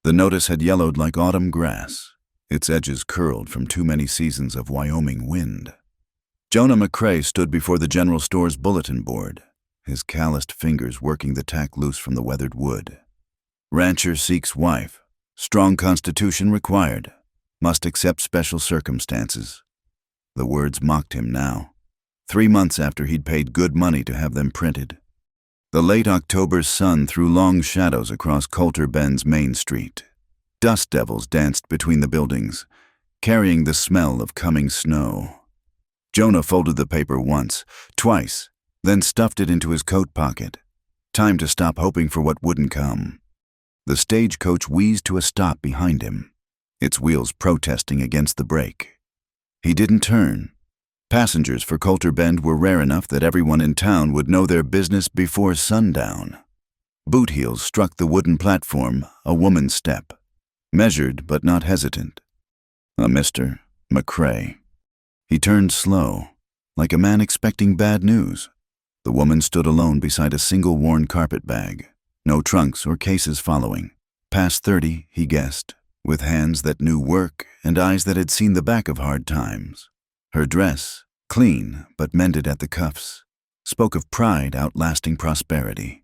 The notice had yellowed like autumn grass, its edges curled from too many seasons of Wyoming wind. Jonah McCrae stood before the general store's bulletin board, his calloused fingers working the tack loose from the weathered wood. Rancher seeks wife. Strong constitution required. Must accept special circumstances. The words mocked him now, 3 months after he'd paid good money to have them printed. The late October sun threw long shadows across Coulter Bend's Main Street. Dust devils danced between the buildings, carrying the smell of coming snow. Jonah folded the paper once, twice, then stuffed it into his coat pocket. Time to stop hoping for what wouldn't come. The stagecoach wheezed to a stop behind him, its wheels protesting against the brake. He didn't turn. Passengers for Coulter Bend were rare enough that everyone in town would know their business before sundown. Boot heels struck the wooden platform, a woman's step, measured but not hesitant. A Mr. McCrae. He turned slow, like a man expecting bad news. The woman stood alone beside a single worn carpet bag, no trunks or cases following. Past 30, he guessed, with hands that knew work and eyes that had seen the back of hard times. Her dress, clean but mended at the cuffs, spoke of pride outlasting prosperity.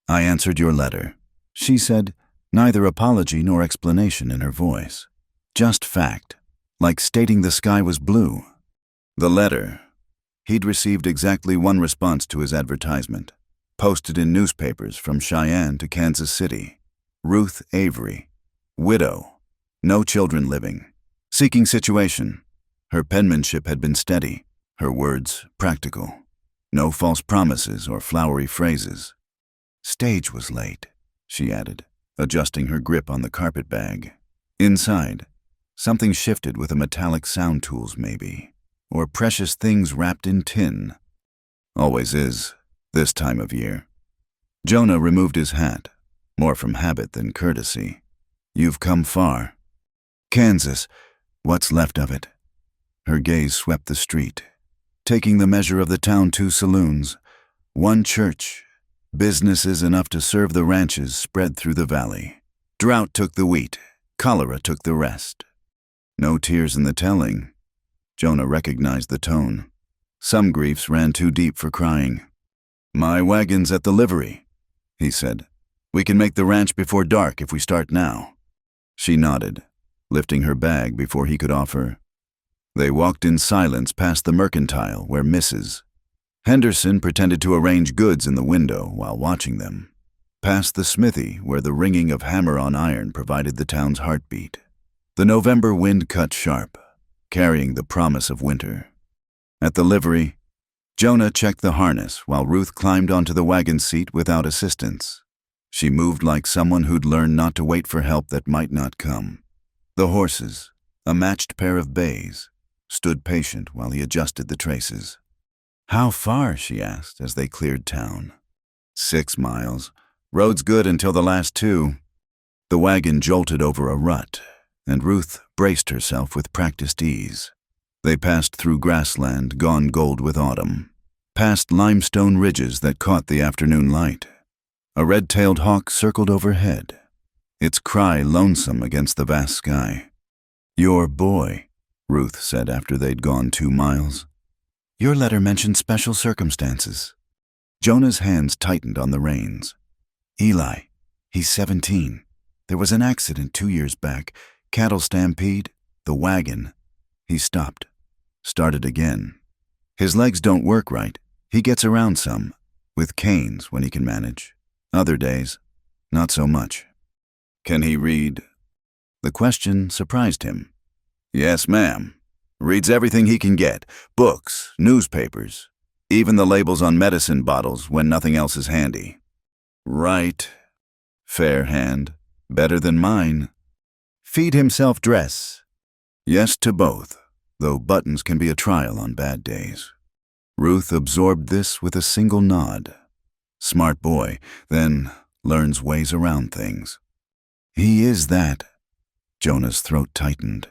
"I answered your letter," she said, neither apology nor explanation in her voice. Just fact, like stating the sky was blue. The letter. He'd received exactly one response to his advertisement, posted in newspapers from Cheyenne to Kansas City. Ruth Avery, widow, no children living, seeking situation. Her penmanship had been steady, her words practical. No false promises or flowery phrases. Stage was late, she added, adjusting her grip on the carpet bag. Inside, something shifted with a metallic sound tools maybe, or precious things wrapped in tin. Always is, this time of year. Jonah removed his hat, more from habit than courtesy. "You've come far." "Kansas, what's left of it?" Her gaze swept the street, taking the measure of the town. 2 saloons, 1 church, businesses enough to serve the ranches spread through the valley. Drought took the wheat, cholera took the rest. No tears in the telling. Jonah recognized the tone. Some griefs ran too deep for crying. "My wagon's at the livery," he said. "We can make the ranch before dark if we start now." She nodded, lifting her bag before he could offer. They walked in silence past the mercantile where Mrs. Henderson pretended to arrange goods in the window while watching them. Past the smithy where the ringing of hammer on iron provided the town's heartbeat. The November wind cut sharp, carrying the promise of winter. At the livery, Jonah checked the harness while Ruth climbed onto the wagon seat without assistance. She moved like someone who'd learned not to wait for help that might not come. The horses, a matched pair of bays, stood patient while he adjusted the traces. "How far?" she asked as they cleared town. 6 miles. Road's good until the last 2. The wagon jolted over a rut, and Ruth braced herself with practiced ease. They passed through grassland gone gold with autumn, past limestone ridges that caught the afternoon light. A red-tailed hawk circled overhead, its cry lonesome against the vast sky. "Your boy," Ruth said after they'd gone 2 miles. "Your letter mentioned special circumstances." Jonah's hands tightened on the reins. "Eli, he's 17. There was an accident 2 years back, cattle stampede, the wagon." He stopped, started again. "His legs don't work right. He gets around some, with canes when he can manage. Other days, not so much." "Can he read?" The question surprised him. "Yes, ma'am. Reads everything he can get, books, newspapers, even the labels on medicine bottles when nothing else is handy." "Right. Fair hand. Better than mine." "Feed himself dress." "Yes to both, though buttons can be a trial on bad days." Ruth absorbed this with a single nod. Smart boy, then learns ways around things. "He is that." Jonah's throat tightened.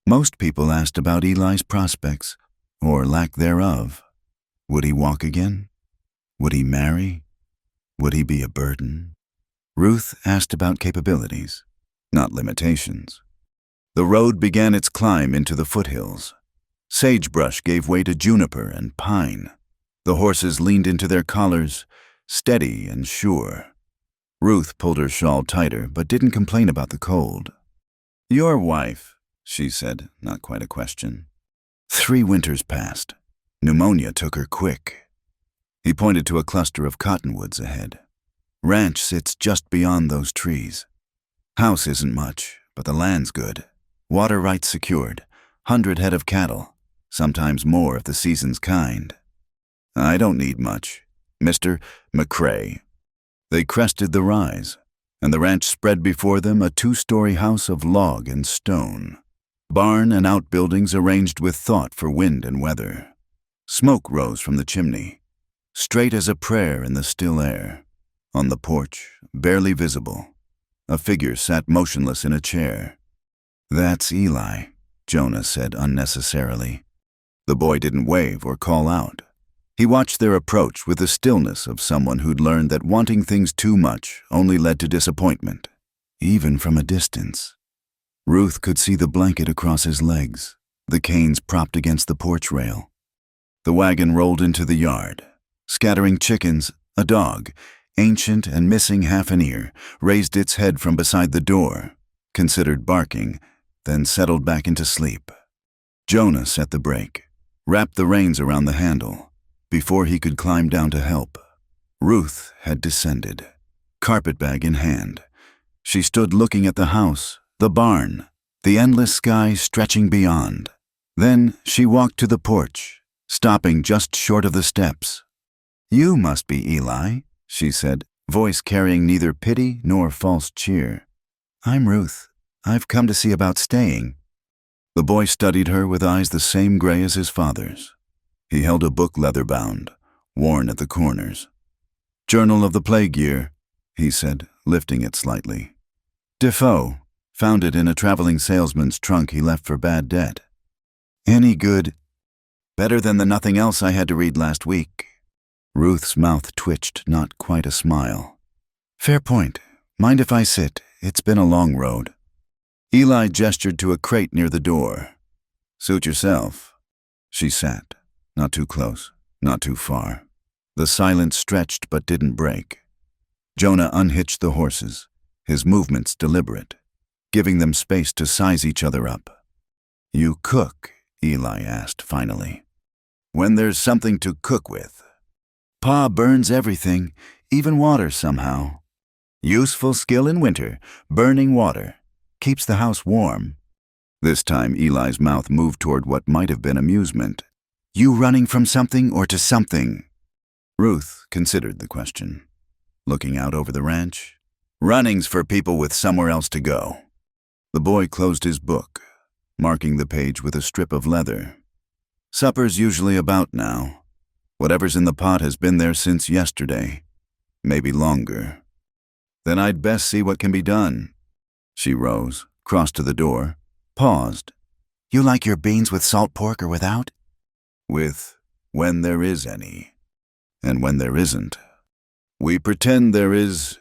Most people asked about Eli's prospects, or lack thereof. Would he walk again? Would he marry? Would he be a burden? Ruth asked about capabilities. not limitations. The road began its climb into the foothills. Sagebrush gave way to juniper and pine. The horses leaned into their collars, steady and sure. Ruth pulled her shawl tighter, but didn't complain about the cold. "Your wife," she said, not quite a question. 3 winters passed. Pneumonia took her quick. He pointed to a cluster of cottonwoods ahead. "Ranch sits just beyond those trees. House isn't much, but the land's good. Water rights secured. 100 head of cattle, sometimes more if the season's kind. I don't need much. Mr. McCrae." They crested the rise, and the ranch spread before them, a 2-story house of log and stone. Barn and outbuildings arranged with thought for wind and weather. Smoke rose from the chimney, straight as a prayer in the still air. On the porch, barely visible, a figure sat motionless in a chair. "That's Eli," Jonah said unnecessarily. The boy didn't wave or call out. He watched their approach with the stillness of someone who'd learned that wanting things too much only led to disappointment, even from a distance. Ruth could see the blanket across his legs, the canes propped against the porch rail. The wagon rolled into the yard. Scattering chickens, a dog, ancient and missing half an ear, raised its head from beside the door, considered barking, then settled back into sleep. Jonah set the brake, wrapped the reins around the handle. Before he could climb down to help, Ruth had descended, carpetbag in hand. She stood looking at the house, the barn, the endless sky stretching beyond. Then she walked to the porch, stopping just short of the steps. "You must be Eli," she said, voice carrying neither pity nor false cheer. "I'm Ruth. I've come to see about staying." The boy studied her with eyes the same gray as his father's. He held a book leather-bound, worn at the corners. "Journal of the Plague Year," he said, lifting it slightly. "Defoe. Found it in a traveling salesman's trunk he left for bad debt." "Any good?" "Better than the nothing else I had to read last week." Ruth's mouth twitched, not quite a smile. "Fair point. Mind if I sit? It's been a long road." Eli gestured to a crate near the door. "Suit yourself." She sat. Not too close, not too far. The silence stretched but didn't break. Jonah unhitched the horses, his movements deliberate, giving them space to size each other up. "You cook?" Eli asked finally. "When there's something to cook with." "Pa burns everything, even water somehow." "Useful skill in winter, burning water. Keeps the house warm." This time Eli's mouth moved toward what might have been amusement. "You running from something or to something?" Ruth considered the question, looking out over the ranch. "Running's for people with somewhere else to go." The boy closed his book, marking the page with a strip of leather. "Supper's usually about now. Whatever's in the pot has been there since yesterday, maybe longer." "Then I'd best see what can be done." She rose, crossed to the door, paused. "You like your beans with salt pork or without?" "With, when there is any. And when there isn't. We pretend there is."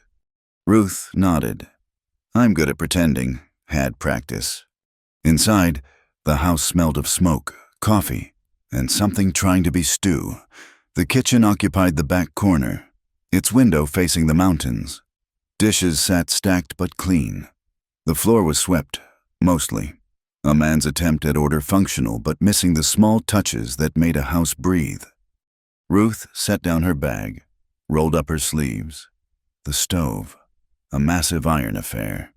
Ruth nodded. "I'm good at pretending. Had practice." Inside, the house smelled of smoke, coffee, and something trying to be stew. The kitchen occupied the back corner, its window facing the mountains. Dishes sat stacked but clean. The floor was swept, mostly. A man's attempt at order functional but missing the small touches that made a house breathe. Ruth set down her bag, rolled up her sleeves. The stove, a massive iron affair,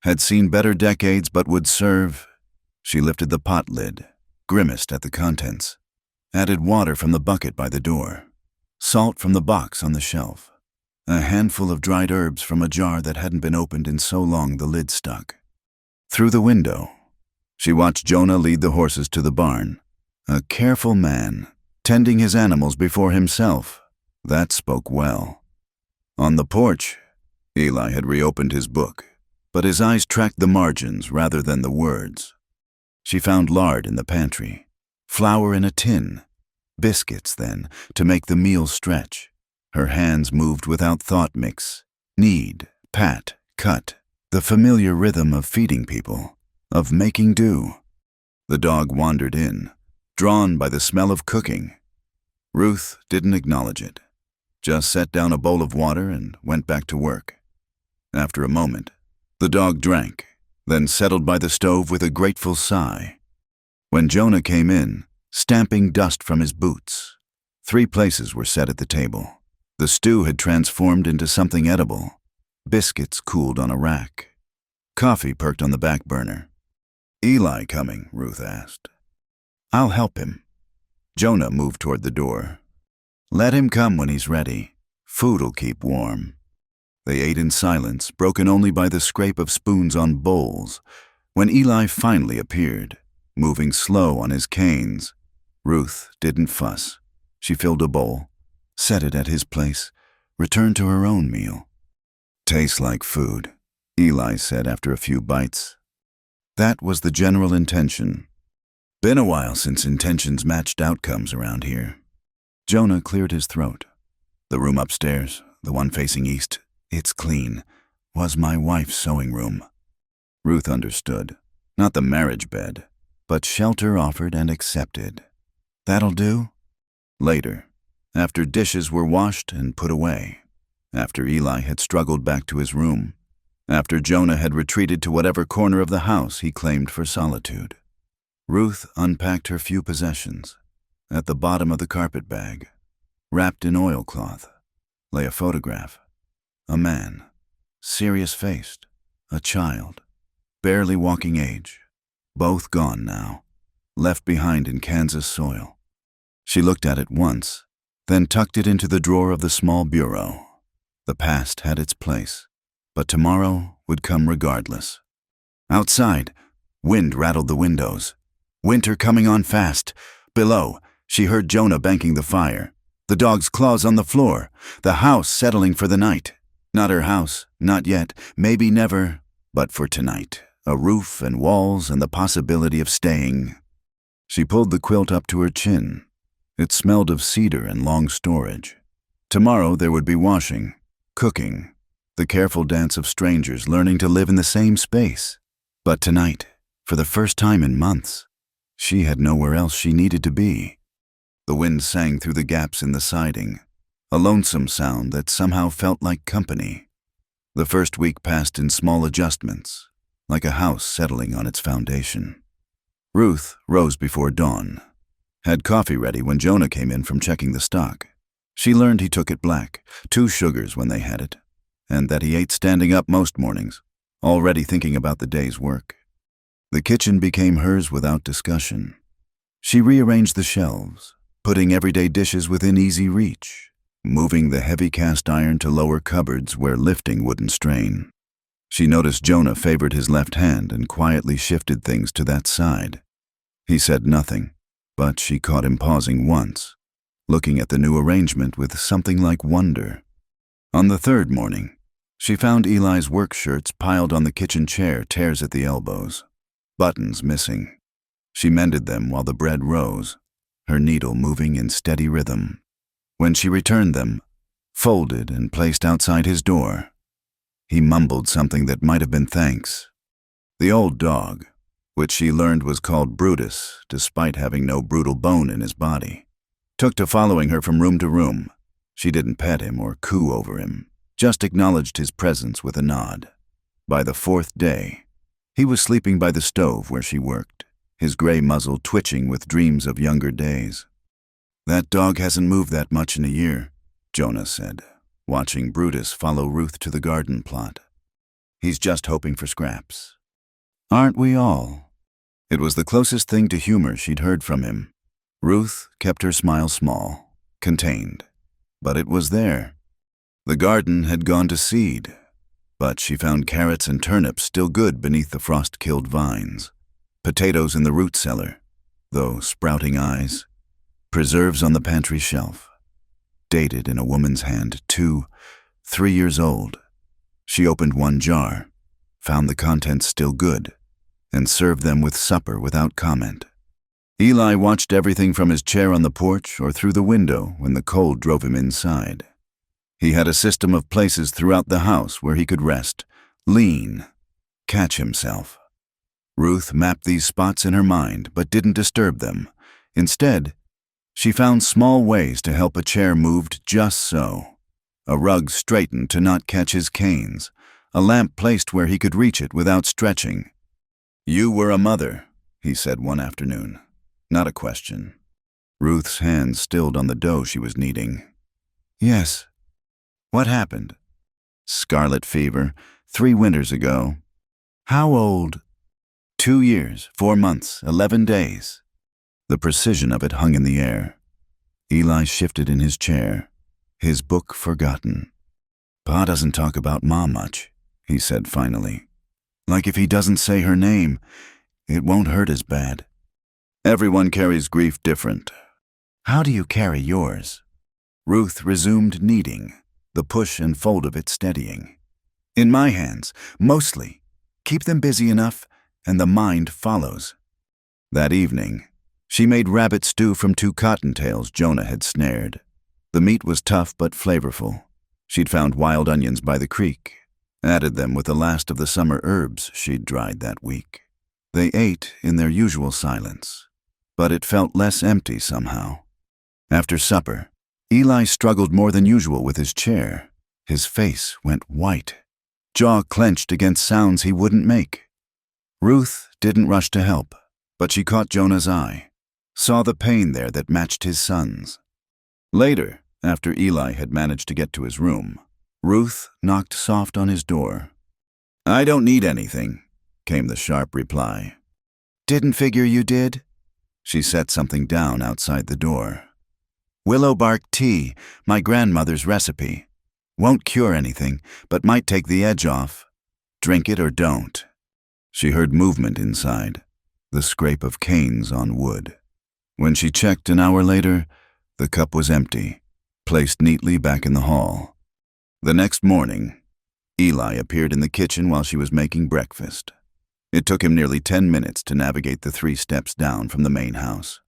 had seen better decades but would serve. She lifted the pot lid, grimaced at the contents, added water from the bucket by the door, salt from the box on the shelf, a handful of dried herbs from a jar that hadn't been opened in so long the lid stuck. Through the window, she watched Jonah lead the horses to the barn. A careful man, tending his animals before himself. That spoke well. On the porch, Eli had reopened his book, but his eyes tracked the margins rather than the words. She found lard in the pantry, flour in a tin, biscuits then, to make the meal stretch. Her hands moved without thought mix. Knead, pat, cut. the familiar rhythm of feeding people, of making do. The dog wandered in, drawn by the smell of cooking. Ruth didn't acknowledge it, just set down a bowl of water and went back to work. After a moment, the dog drank, then settled by the stove with a grateful sigh. When Jonah came in, stamping dust from his boots, 3 places were set at the table. The stew had transformed into something edible. Biscuits cooled on a rack. Coffee perked on the back burner. "Eli coming?" Ruth asked. "I'll help him." Jonah moved toward the door. "Let him come when he's ready. Food'll keep warm." They ate in silence, broken only by the scrape of spoons on bowls. When Eli finally appeared, moving slow on his canes, Ruth didn't fuss. She filled a bowl, set it at his place, returned to her own meal. "Tastes like food," Eli said after a few bites. That was the general intention. Been a while since intentions matched outcomes around here. Jonah cleared his throat. The room upstairs, the one facing east, it's clean, was my wife's sewing room. Ruth understood. Not the marriage bed, but shelter offered and accepted. That'll do? Later, after dishes were washed and put away, after Eli had struggled back to his room, after Jonah had retreated to whatever corner of the house he claimed for solitude, Ruth unpacked her few possessions. At the bottom of the carpet bag, wrapped in oilcloth, lay a photograph. A man, serious-faced, a child, barely walking age, both gone now, left behind in Kansas soil. She looked at it once, then tucked it into the drawer of the small bureau. The past had its place, but tomorrow would come regardless. Outside, wind rattled the windows. Winter coming on fast. Below, she heard Jonah banking the fire, the dog's claws on the floor, the house settling for the night. Not her house, not yet, maybe never, but for tonight. A roof and walls and the possibility of staying. She pulled the quilt up to her chin. It smelled of cedar and long storage. Tomorrow there would be washing, cooking, the careful dance of strangers learning to live in the same space. But tonight, for the first time in months, she had nowhere else she needed to be. The wind sang through the gaps in the siding, a lonesome sound that somehow felt like company. The first week passed in small adjustments, like a house settling on its foundation. Ruth rose before dawn, had coffee ready when Jonah came in from checking the stock. She learned he took it black, 2 sugars when they had it, and that he ate standing up most mornings, already thinking about the day's work. The kitchen became hers without discussion. She rearranged the shelves, putting everyday dishes within easy reach, moving the heavy cast iron to lower cupboards where lifting wouldn't strain. She noticed Jonah favored his left hand and quietly shifted things to that side. He said nothing, but she caught him pausing once, looking at the new arrangement with something like wonder. On the 3rd morning, she found Eli's work shirts piled on the kitchen chair, tears at the elbows, buttons missing. She mended them while the bread rose, her needle moving in steady rhythm. When she returned them, folded and placed outside his door, he mumbled something that might have been thanks. The old dog, which she learned was called Brutus despite having no brutal bone in his body, took to following her from room to room. She didn't pet him or coo over him, just acknowledged his presence with a nod. By the 4th day, he was sleeping by the stove where she worked, his gray muzzle twitching with dreams of younger days. "That dog hasn't moved that much in a year," Jonah said, watching Brutus follow Ruth to the garden plot. "He's just hoping for scraps." "Aren't we all?" It was the closest thing to humor she'd heard from him. Ruth kept her smile small, contained, but it was there. The garden had gone to seed, but she found carrots and turnips still good beneath the frost-killed vines, potatoes in the root cellar, though sprouting eyes, preserves on the pantry shelf, dated in a woman's hand, 2, 3 years old. She opened one jar, found the contents still good, and served them with supper without comment. Eli watched everything from his chair on the porch or through the window when the cold drove him inside. He had a system of places throughout the house where he could rest, lean, catch himself. Ruth mapped these spots in her mind but didn't disturb them. Instead, she found small ways to help a chair moved just so. A rug straightened to not catch his canes, a lamp placed where he could reach it without stretching. "You were a mother," he said one afternoon. Not a question. Ruth's hands stilled on the dough she was kneading. "Yes." "What happened?" "Scarlet fever, 3 winters ago." "How old?" 2 years, 4 months, 11 days. The precision of it hung in the air. Eli shifted in his chair, his book forgotten. "Pa doesn't talk about Ma much," he said finally. "Like if he doesn't say her name, it won't hurt as bad." "Everyone carries grief different." "How do you carry yours?" Ruth resumed kneading, the push and fold of it steadying. "In my hands, mostly. Keep them busy enough, and the mind follows." That evening, she made rabbit stew from 2 cottontails Jonah had snared. The meat was tough but flavorful. She'd found wild onions by the creek, added them with the last of the summer herbs she'd dried that week. They ate in their usual silence, but it felt less empty somehow. After supper, Eli struggled more than usual with his chair. His face went white, jaw clenched against sounds he wouldn't make. Ruth didn't rush to help, but she caught Jonah's eye, saw the pain there that matched his son's. Later, after Eli had managed to get to his room, Ruth knocked soft on his door. "I don't need anything," came the sharp reply. "Didn't figure you did." She set something down outside the door. "Willow bark tea, my grandmother's recipe. Won't cure anything, but might take the edge off. Drink it or don't." She heard movement inside, the scrape of canes on wood. When she checked an hour later, the cup was empty, placed neatly back in the hall. The next morning, Eli appeared in the kitchen while she was making breakfast. It took him nearly 10 minutes to navigate the 3 steps down from the main house,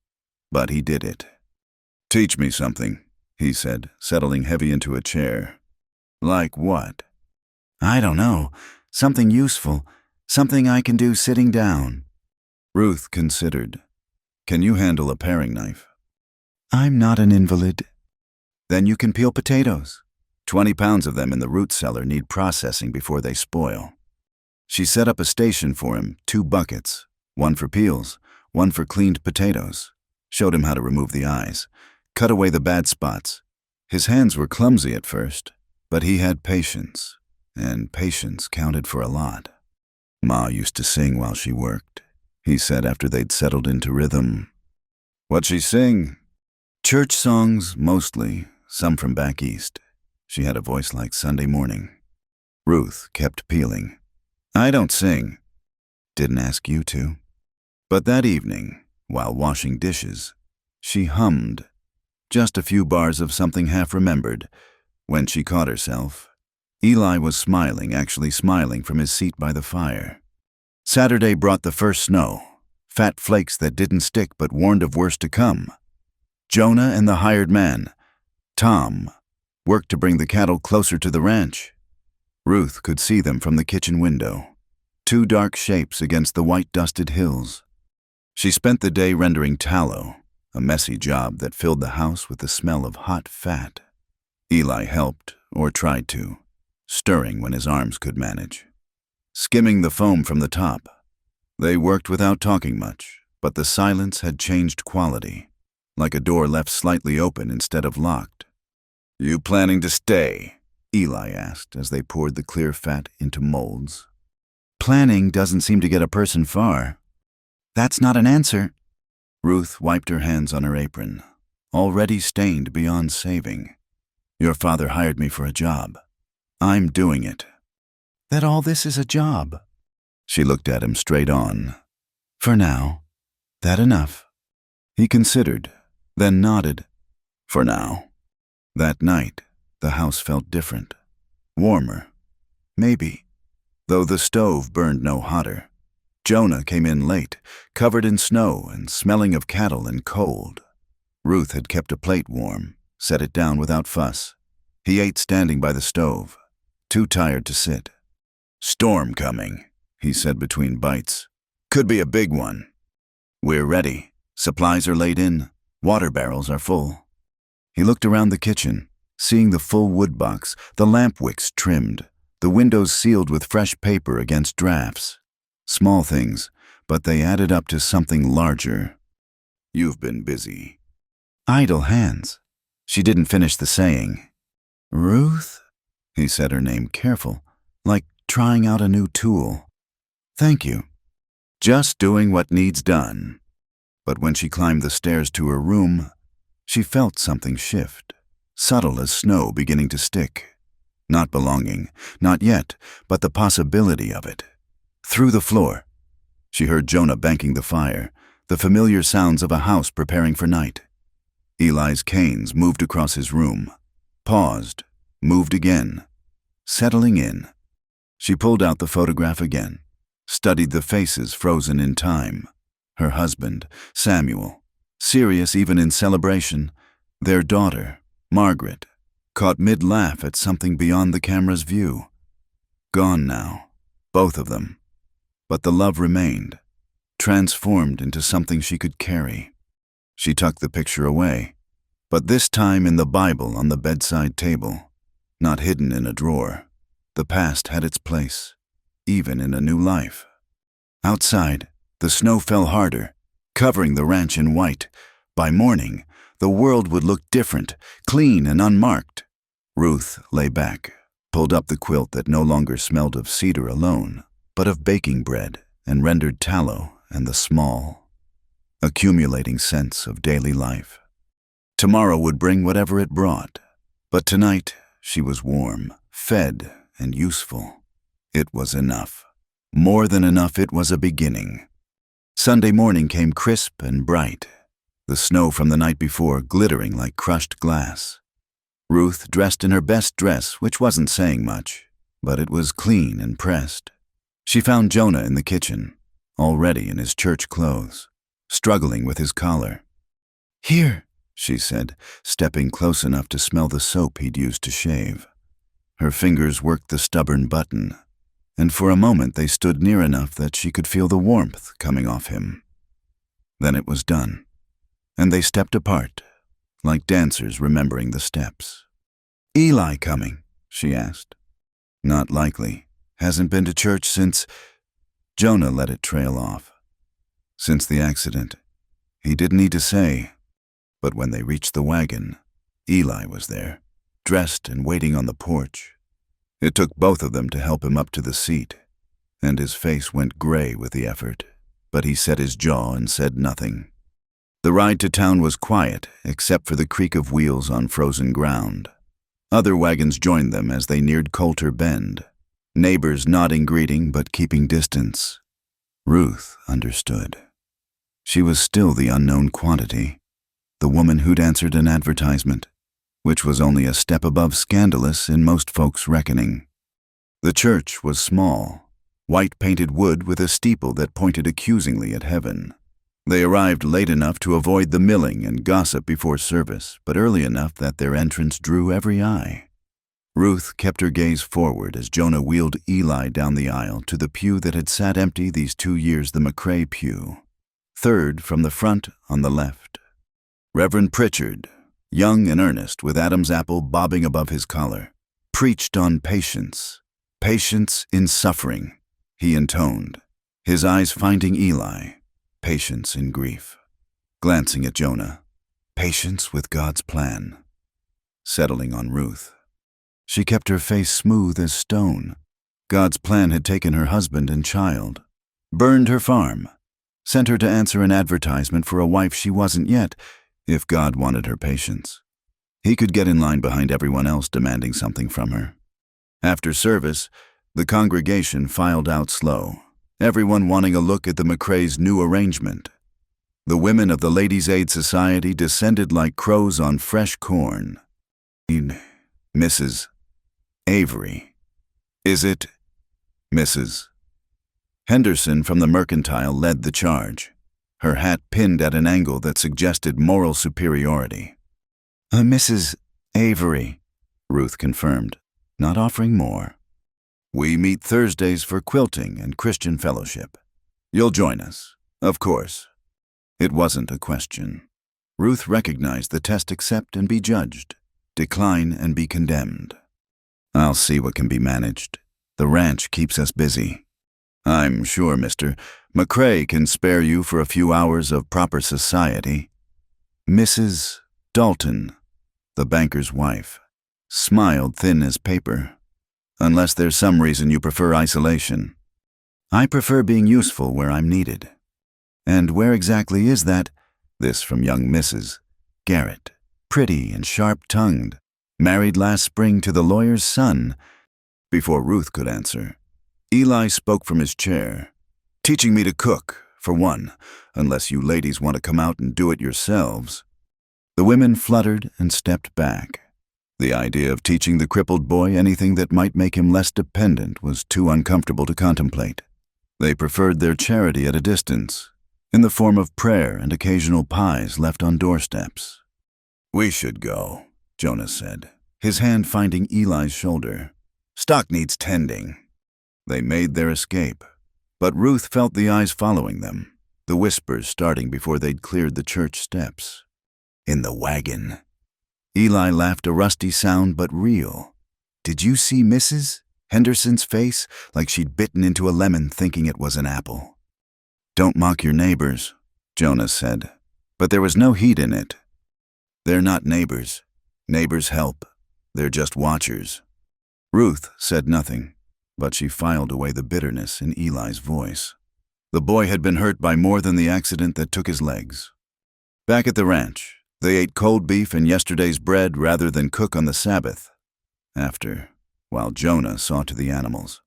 but he did it. "Teach me something," he said, settling heavy into a chair. "Like what?" "I don't know. Something useful. Something I can do sitting down." Ruth considered. "Can you handle a paring knife?" "I'm not an invalid." "Then you can peel potatoes. 20 pounds of them in the root cellar need processing before they spoil." She set up a station for him, 2 buckets, one for peels, one for cleaned potatoes. Showed him how to remove the eyes, cut away the bad spots. His hands were clumsy at first, but he had patience, and patience counted for a lot. "Ma used to sing while she worked," he said after they'd settled into rhythm. "What'd she sing?" "Church songs, mostly, some from back east. She had a voice like Sunday morning." Ruth kept peeling. "I don't sing." "Didn't ask you to." But that evening, while washing dishes, she hummed, just a few bars of something half-remembered, when she caught herself. Eli was smiling, actually smiling from his seat by the fire. Saturday brought the first snow, fat flakes that didn't stick but warned of worse to come. Jonah and the hired man, Tom, worked to bring the cattle closer to the ranch. Ruth could see them from the kitchen window, 2 dark shapes against the white-dusted hills. She spent the day rendering tallow, a messy job that filled the house with the smell of hot fat. Eli helped, or tried to, stirring when his arms could manage, skimming the foam from the top. They worked without talking much, but the silence had changed quality, like a door left slightly open instead of locked. "You planning to stay?" Eli asked as they poured the clear fat into molds. "Planning doesn't seem to get a person far." "That's not an answer." Ruth wiped her hands on her apron, already stained beyond saving. "Your father hired me for a job. I'm doing it." "That all this is a job?" She looked at him straight on. "For now. That enough?" He considered, then nodded. "For now." That night, the house felt different. Warmer. Maybe. Though the stove burned no hotter. Jonah came in late, covered in snow and smelling of cattle and cold. Ruth had kept a plate warm, set it down without fuss. He ate standing by the stove, too tired to sit. "Storm coming," he said between bites. Could be a big one. We're ready. Supplies are laid in. Water barrels are full. He looked around the kitchen, seeing the full wood box, the lamp wicks trimmed, the windows sealed with fresh paper against drafts. Small things, but they added up to something larger. You've been busy. Idle hands. She didn't finish the saying. Ruth? He said her name careful, like trying out a new tool. Thank you. Just doing what needs done. But when she climbed the stairs to her room, she felt something shift, subtle as snow beginning to stick. Not belonging, not yet, but the possibility of it. Through the floor, she heard Jonah banking the fire, the familiar sounds of a house preparing for night. Eli's canes moved across his room, paused, moved again, settling in. She pulled out the photograph again, studied the faces frozen in time. Her husband, Samuel, serious even in celebration, their daughter, Margaret, caught mid-laugh at something beyond the camera's view. Gone now, both of them. But the love remained, transformed into something she could carry. She tucked the picture away, but this time in the Bible on the bedside table, not hidden in a drawer. The past had its place, even in a new life. Outside, the snow fell harder, covering the ranch in white. By morning, the world would look different, clean and unmarked. Ruth lay back, pulled up the quilt that no longer smelled of cedar alone, but of baking bread and rendered tallow and the small, accumulating sense of daily life. Tomorrow would bring whatever it brought, but tonight she was warm, fed, and useful. It was enough. More than enough. It was a beginning. Sunday morning came crisp and bright, the snow from the night before glittering like crushed glass. Ruth dressed in her best dress, which wasn't saying much, but it was clean and pressed. She found Jonah in the kitchen, already in his church clothes, struggling with his collar. Here, she said, stepping close enough to smell the soap he'd used to shave. Her fingers worked the stubborn button, and for a moment they stood near enough that she could feel the warmth coming off him. Then it was done, and they stepped apart, like dancers remembering the steps. Eli coming? She asked. Not likely. Hasn't been to church since... Jonah let it trail off. Since the accident. He didn't need to say. But when they reached the wagon, Eli was there, dressed and waiting on the porch. It took both of them to help him up to the seat, and his face went gray with the effort, but he set his jaw and said nothing. The ride to town was quiet, except for the creak of wheels on frozen ground. Other wagons joined them as they neared Coulter Bend, neighbors nodding greeting but keeping distance. Ruth understood. She was still the unknown quantity, the woman who'd answered an advertisement, which was only a step above scandalous in most folks' reckoning. The church was small, white-painted wood with a steeple that pointed accusingly at heaven. They arrived late enough to avoid the milling and gossip before service, but early enough that their entrance drew every eye. Ruth kept her gaze forward as Jonah wheeled Eli down the aisle to the pew that had sat empty these 2 years, the McCrae pew. Third from the front on the left. Reverend Pritchard, young and earnest with Adam's apple bobbing above his collar, preached on patience. Patience in suffering, he intoned, his eyes finding Eli. Patience in grief. Glancing at Jonah. Patience with God's plan. Settling on Ruth. She kept her face smooth as stone. God's plan had taken her husband and child, burned her farm, sent her to answer an advertisement for a wife she wasn't yet, if God wanted her patience. He could get in line behind everyone else demanding something from her. After service, the congregation filed out slow, everyone wanting a look at the McCrae's new arrangement. The women of the Ladies' Aid Society descended like crows on fresh corn. Mrs. Avery. Is it Mrs. Henderson from the Mercantile led the charge, her hat pinned at an angle that suggested moral superiority. Mrs. Avery, Ruth confirmed, not offering more. We meet Thursdays for quilting and Christian fellowship. You'll join us, of course." It wasn't a question. Ruth recognized the test: accept and be judged, decline and be condemned. "I'll see what can be managed. The ranch keeps us busy." "I'm sure Mr. McCrae can spare you for a few hours of proper society." Mrs. Dalton, the banker's wife, smiled thin as paper. "Unless there's some reason you prefer isolation." "I prefer being useful where I'm needed." "And where exactly is that?" This from young Mrs. Garrett, pretty and sharp-tongued, married last spring to the lawyer's son. Before Ruth could answer, Eli spoke from his chair. "Teaching me to cook, for one, unless you ladies want to come out and do it yourselves." The women fluttered and stepped back. The idea of teaching the crippled boy anything that might make him less dependent was too uncomfortable to contemplate. They preferred their charity at a distance, in the form of prayer and occasional pies left on doorsteps. "We should go," Jonas said, his hand finding Eli's shoulder. "Stock needs tending." They made their escape, but Ruth felt the eyes following them, the whispers starting before they'd cleared the church steps. "In the wagon." Eli laughed, a rusty sound but real. "Did you see Mrs. Henderson's face, like she'd bitten into a lemon thinking it was an apple?" "Don't mock your neighbors," Jonas said, but there was no heat in it. "They're not neighbors. Neighbors help. They're just watchers." Ruth said nothing, but she filed away the bitterness in Eli's voice. The boy had been hurt by more than the accident that took his legs. Back at the ranch, they ate cold beef and yesterday's bread rather than cook on the Sabbath. After, while Jonah saw to the animals,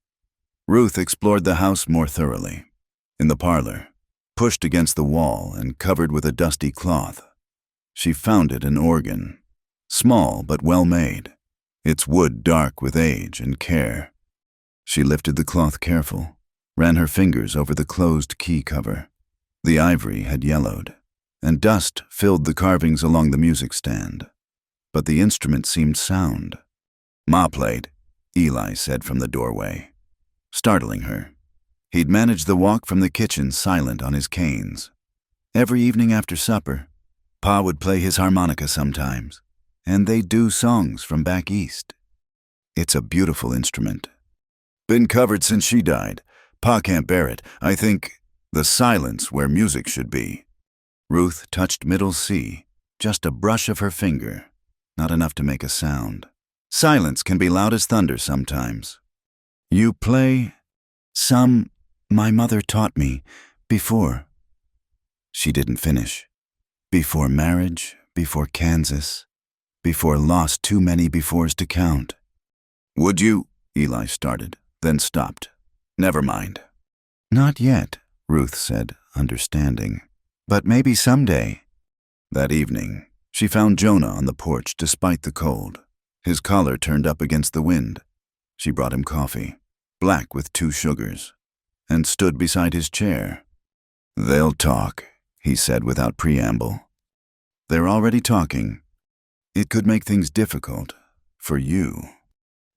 Ruth explored the house more thoroughly. In the parlor, pushed against the wall and covered with a dusty cloth, she found it an organ, small but well made, its wood dark with age and care. She lifted the cloth careful, ran her fingers over the closed key cover. The ivory had yellowed, and dust filled the carvings along the music stand. But the instrument seemed sound. "Ma played," Eli said from the doorway, startling her. He'd managed the walk from the kitchen silent on his canes. Every evening after supper, Pa would play his harmonica sometimes, and they'd do songs from back east. "It's a beautiful instrument. Been covered since she died. Pa can't bear it. I think the silence where music should be." Ruth touched middle C, just a brush of her finger, not enough to make a sound. "Silence can be loud as thunder sometimes." "You play some my mother taught me before." She didn't finish. "Before marriage, before Kansas, before lost too many befores to count." "Would you?" Eli started, then stopped. "Never mind." "Not yet," Ruth said, understanding. "But maybe someday." That evening, she found Jonah on the porch despite the cold, his collar turned up against the wind. She brought him coffee, black with 2 sugars, and stood beside his chair. "They'll talk," he said without preamble. "They're already talking. It could make things difficult for you."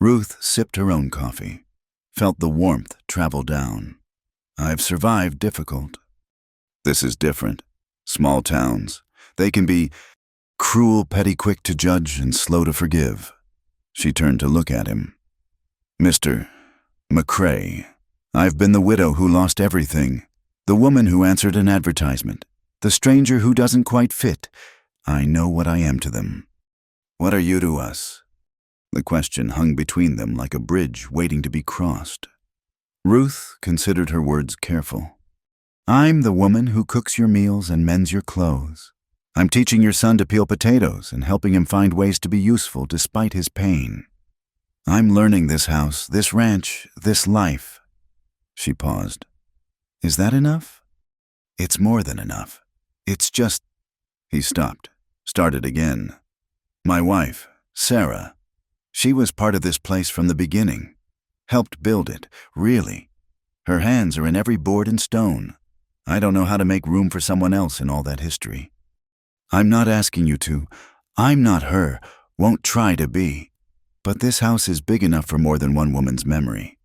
Ruth sipped her own coffee, felt the warmth travel down. "I've survived difficult." "This is different. Small towns. They can be cruel, petty, quick to judge, and slow to forgive." She turned to look at him. "Mr. McCrae, I've been the widow who lost everything, the woman who answered an advertisement, the stranger who doesn't quite fit. I know what I am to them. What are you to us?" The question hung between them like a bridge waiting to be crossed. Ruth considered her words careful. "I'm the woman who cooks your meals and mends your clothes. I'm teaching your son to peel potatoes and helping him find ways to be useful despite his pain. I'm learning this house, this ranch, this life." She paused. "Is that enough?" "It's more than enough. It's just—" He stopped, started again. "My wife, Sarah, she was part of this place from the beginning. Helped build it, really. Her hands are in every board and stone. I don't know how to make room for someone else in all that history. I'm not asking you to. I'm not her, won't try to be. But this house is big enough for more than one woman's memory.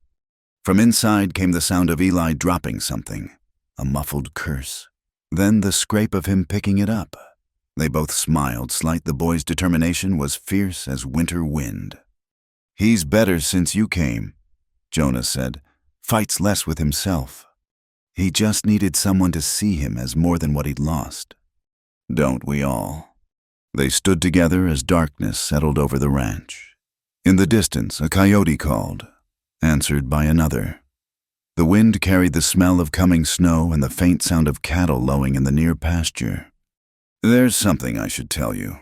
From inside came the sound of Eli dropping something, a muffled curse. Then the scrape of him picking it up. They both smiled, slight. The boy's determination was fierce as winter wind. "He's better since you came," Jonah said. "Fights less with himself. He just needed someone to see him as more than what he'd lost. Don't we all?" They stood together as darkness settled over the ranch. In the distance, a coyote called, answered by another. The wind carried the smell of coming snow and the faint sound of cattle lowing in the near pasture. "There's something I should tell you,"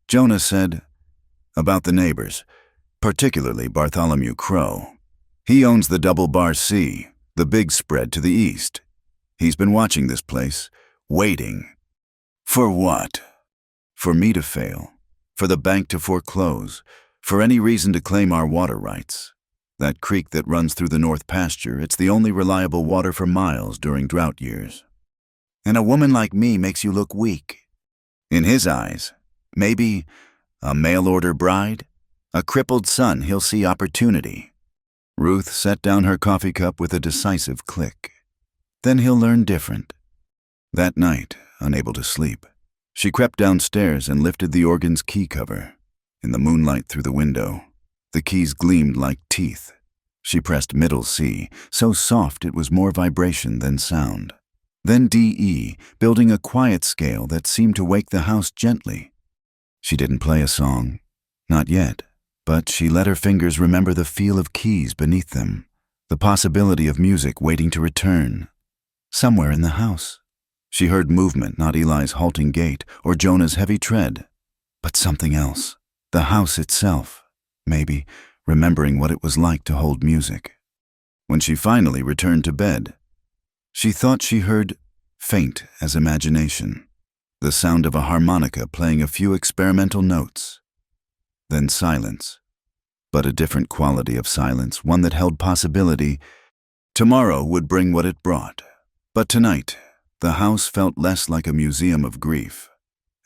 Jonah said, "about the neighbors, particularly Bartholomew Crow. He owns the Double Bar C, the big spread to the east. He's been watching this place, waiting." "For what?" "For me to fail, for the bank to foreclose, for any reason to claim our water rights. That creek that runs through the north pasture, it's the only reliable water for miles during drought years. And a woman like me makes you look weak. In his eyes, maybe a mail-order bride, a crippled son, he'll see opportunity." Ruth set down her coffee cup with a decisive click. "Then he'll learn different." That night, unable to sleep, she crept downstairs and lifted the organ's key cover. In the moonlight through the window, the keys gleamed like teeth. She pressed middle C, so soft it was more vibration than sound. Then D-E, building a quiet scale that seemed to wake the house gently. She didn't play a song, not yet, but she let her fingers remember the feel of keys beneath them, the possibility of music waiting to return. Somewhere in the house. She heard movement, not Eli's halting gait or Jonah's heavy tread, but something else. The house itself, maybe, remembering what it was like to hold music. When she finally returned to bed, she thought she heard, faint as imagination, the sound of a harmonica playing a few experimental notes. Then silence, but a different quality of silence, one that held possibility. Tomorrow would bring what it brought, but tonight, the house felt less like a museum of grief,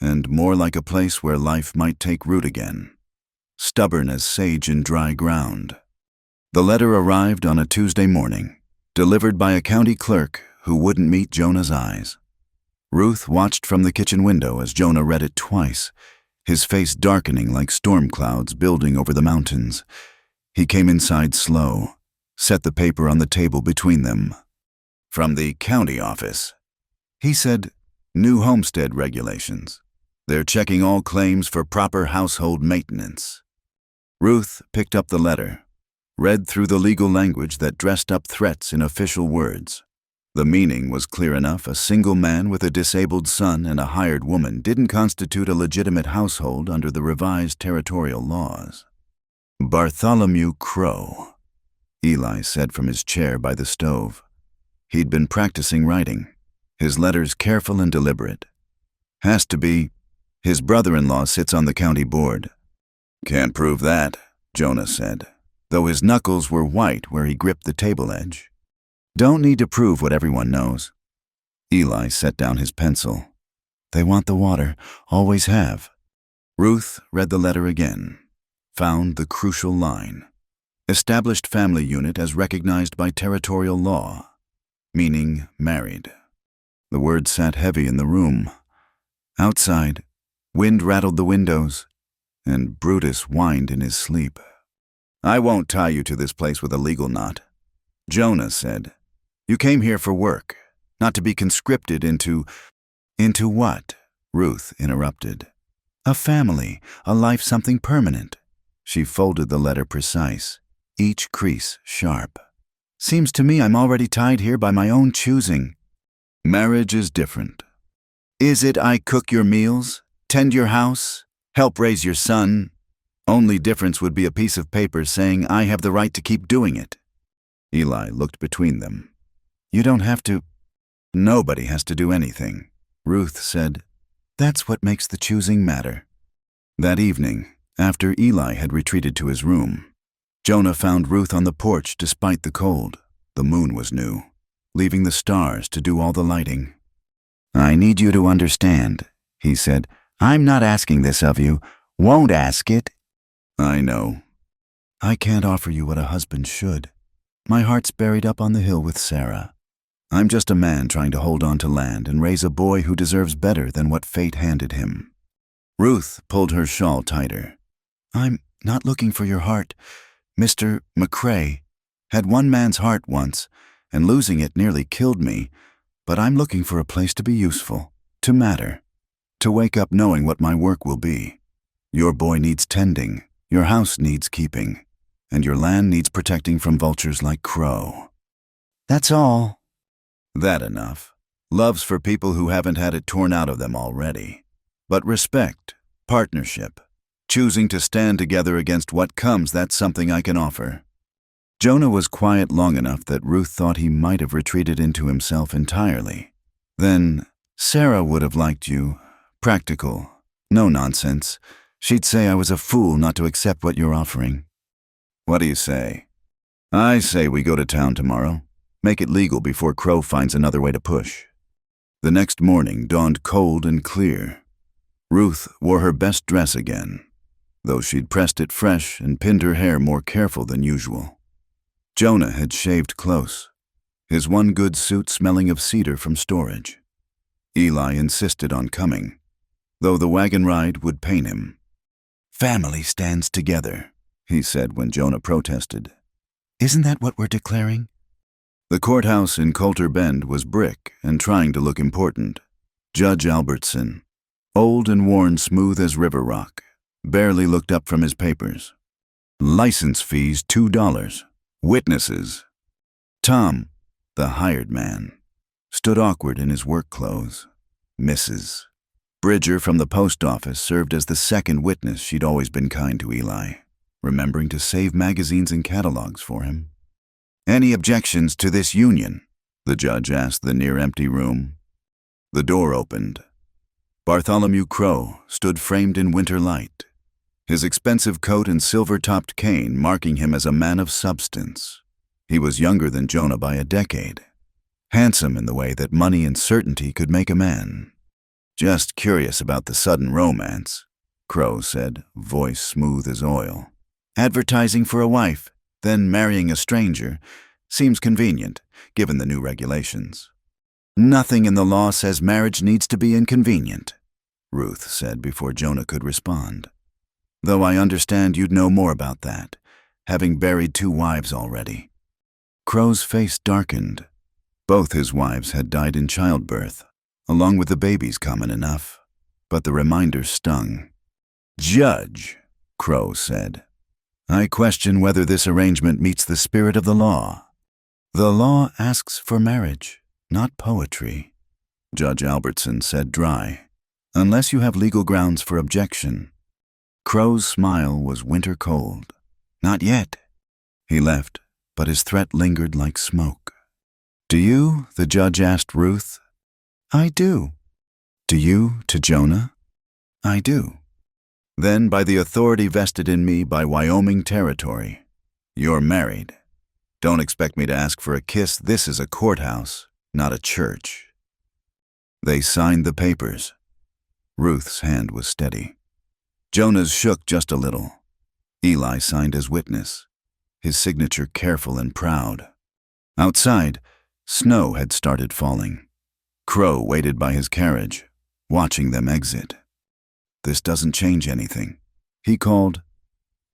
and more like a place where life might take root again, stubborn as sage in dry ground. The letter arrived on a Tuesday morning, delivered by a county clerk who wouldn't meet Jonah's eyes. Ruth watched from the kitchen window as Jonah read it twice, his face darkening like storm clouds building over the mountains. He came inside slow, set the paper on the table between them. "From the county office," he said, "new homestead regulations. They're checking all claims for proper household maintenance." Ruth picked up the letter, read through the legal language that dressed up threats in official words. The meaning was clear enough. A single man with a disabled son and a hired woman didn't constitute a legitimate household under the revised territorial laws. "Bartholomew Crow," Eli said from his chair by the stove. He'd been practicing writing, his letters careful and deliberate. "Has to be. His brother-in-law sits on the county board." "Can't prove that," Jonah said, though his knuckles were white where he gripped the table edge. "Don't need to prove what everyone knows." Eli set down his pencil. "They want the water, always have." Ruth read the letter again, found the crucial line. Established family unit as recognized by territorial law, meaning married. The words sat heavy in the room. Outside, wind rattled the windows, and Brutus whined in his sleep. "I won't tie you to this place with a legal knot," Jonah said. "You came here for work, not to be conscripted into—" "Into what?" Ruth interrupted. "A family, a life, something permanent." She folded the letter precise, each crease sharp. "Seems to me I'm already tied here by my own choosing." "Marriage is different." "Is it? I cook your meals, tend your house, help raise your son. Only difference would be a piece of paper saying I have the right to keep doing it." Eli looked between them. "You don't have to." "Nobody has to do anything," Ruth said. "That's what makes the choosing matter." That evening, after Eli had retreated to his room, Jonah found Ruth on the porch despite the cold. The moon was new, leaving the stars to do all the lighting. "I need you to understand," he said. "I'm not asking this of you. Won't ask it." "I know." "I can't offer you what a husband should." My heart's buried up on the hill with Sarah. I'm just a man trying to hold on to land and raise a boy who deserves better than what fate handed him. Ruth pulled her shawl tighter. I'm not looking for your heart. Mr. McCrae had one man's heart once, and losing it nearly killed me, but I'm looking for a place to be useful, to matter, to wake up knowing what my work will be. Your boy needs tending, your house needs keeping, and your land needs protecting from vultures like Crow. That's all. That enough. Love's for people who haven't had it torn out of them already. But respect, partnership, choosing to stand together against what comes, that's something I can offer. Jonah was quiet long enough that Ruth thought he might have retreated into himself entirely. Then, Sarah would have liked you. Practical. No nonsense. She'd say I was a fool not to accept what you're offering. What do you say? I say we go to town tomorrow. Make it legal before Crow finds another way to push. The next morning dawned cold and clear. Ruth wore her best dress again, though she'd pressed it fresh and pinned her hair more careful than usual. Jonah had shaved close, his one good suit smelling of cedar from storage. Eli insisted on coming, though the wagon ride would pain him. Family stands together, he said when Jonah protested. Isn't that what we're declaring? The courthouse in Coulter Bend was brick and trying to look important. Judge Albertson, old and worn smooth as river rock, barely looked up from his papers. License fees $2. Witnesses. Tom, the hired man, stood awkward in his work clothes. Mrs. Bridger from the post office served as the second witness. She'd always been kind to Eli, remembering to save magazines and catalogs for him. Any objections to this union? The judge asked the near-empty room. The door opened. Bartholomew Crow stood framed in winter light, his expensive coat and silver-topped cane marking him as a man of substance. He was younger than Jonah by a decade, handsome in the way that money and certainty could make a man. Just curious about the sudden romance, Crow said, voice smooth as oil. Advertising for a wife, then marrying a stranger, seems convenient, given the new regulations. Nothing in the law says marriage needs to be inconvenient, Ruth said before Jonah could respond. Though I understand you'd know more about that, having buried 2 wives already. Crow's face darkened. Both his wives had died in childbirth, along with the babies common enough, but the reminder stung. Judge, Crow said, I question whether this arrangement meets the spirit of the law. The law asks for marriage, not poetry, Judge Albertson said dry, unless you have legal grounds for objection. Crow's smile was winter cold. Not yet. He left, but his threat lingered like smoke. Do you? The judge asked Ruth. I do. Do you to Jonah? I do. Then, by the authority vested in me by Wyoming territory, you're married. Don't expect me to ask for a kiss. This is a courthouse, not a church. They signed the papers. Ruth's hand was steady. Jonah's shook just a little. Eli signed as witness, his signature careful and proud. Outside, snow had started falling. Crow waited by his carriage, watching them exit. This doesn't change anything, he called.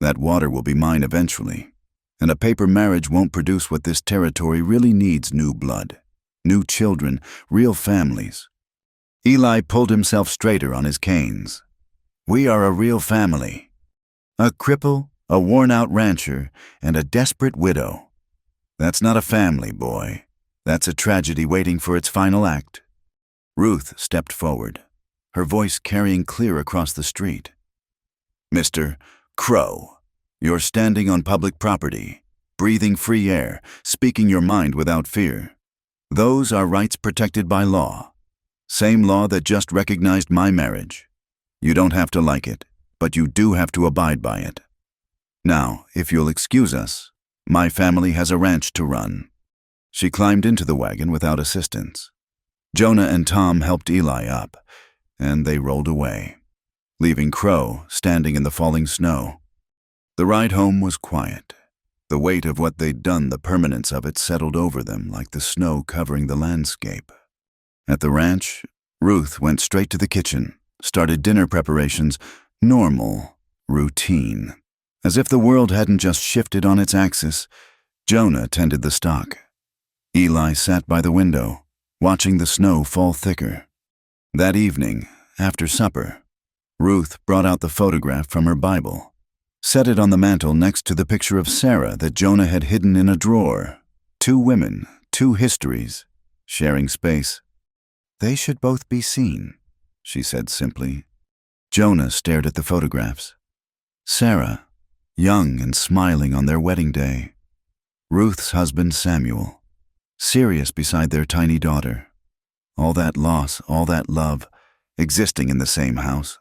That water will be mine eventually, and a paper marriage won't produce what this territory really needs: new blood, new children, real families. Eli pulled himself straighter on his canes. We are a real family. A cripple, a worn-out rancher, and a desperate widow. That's not a family, boy. That's a tragedy waiting for its final act. Ruth stepped forward, her voice carrying clear across the street. Mr. Crow, you're standing on public property, breathing free air, speaking your mind without fear. Those are rights protected by law. Same law that just recognized my marriage. You don't have to like it, but you do have to abide by it. Now, if you'll excuse us, my family has a ranch to run. She climbed into the wagon without assistance. Jonah and Tom helped Eli up, and they rolled away, leaving Crow standing in the falling snow. The ride home was quiet. The weight of what they'd done, the permanence of it, settled over them like the snow covering the landscape. At the ranch, Ruth went straight to the kitchen, started dinner preparations, normal, routine. As if the world hadn't just shifted on its axis, Jonah tended the stock. Eli sat by the window, watching the snow fall thicker. That evening, after supper, Ruth brought out the photograph from her Bible, set it on the mantel next to the picture of Sarah that Jonah had hidden in a drawer. 2 women, 2 histories, sharing space. They should both be seen, she said simply. Jonah stared at the photographs. Sarah, young and smiling on their wedding day. Ruth's husband Samuel, serious beside their tiny daughter. All that loss, all that love, existing in the same house.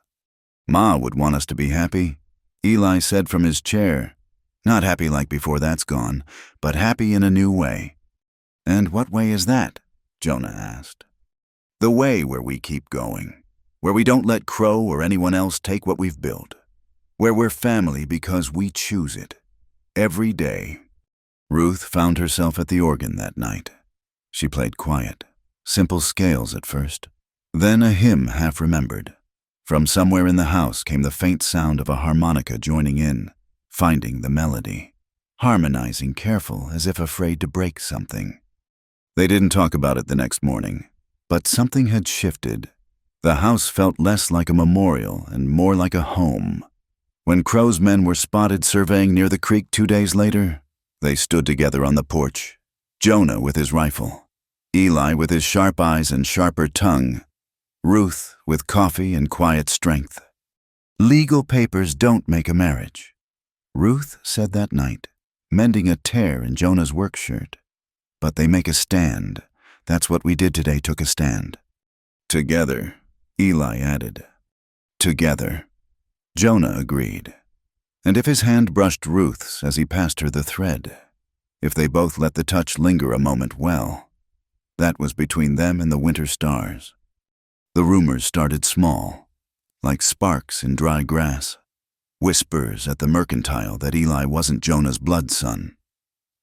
Ma would want us to be happy, Eli said from his chair. Not happy like before that's gone, but happy in a new way. And what way is that? Jonah asked. The way where we keep going, where we don't let Crow or anyone else take what we've built, where we're family because we choose it, every day. Ruth found herself at the organ that night. She played quiet, simple scales at first, then a hymn half remembered. From somewhere in the house came the faint sound of a harmonica joining in, finding the melody, harmonizing careful as if afraid to break something. They didn't talk about it the next morning, but something had shifted. The house felt less like a memorial and more like a home. When Crow's men were spotted surveying near the creek 2 days later, they stood together on the porch, Jonah with his rifle, Eli with his sharp eyes and sharper tongue, Ruth with coffee and quiet strength. Legal papers don't make a marriage, Ruth said that night, mending a tear in Jonah's work shirt. But they make a stand. That's what we did today, took a stand. Together, Eli added. Together. Jonah agreed. And if his hand brushed Ruth's as he passed her the thread, if they both let the touch linger a moment, well, that was between them and the winter stars. The rumors started small, like sparks in dry grass, whispers at the mercantile that Eli wasn't Jonah's blood son,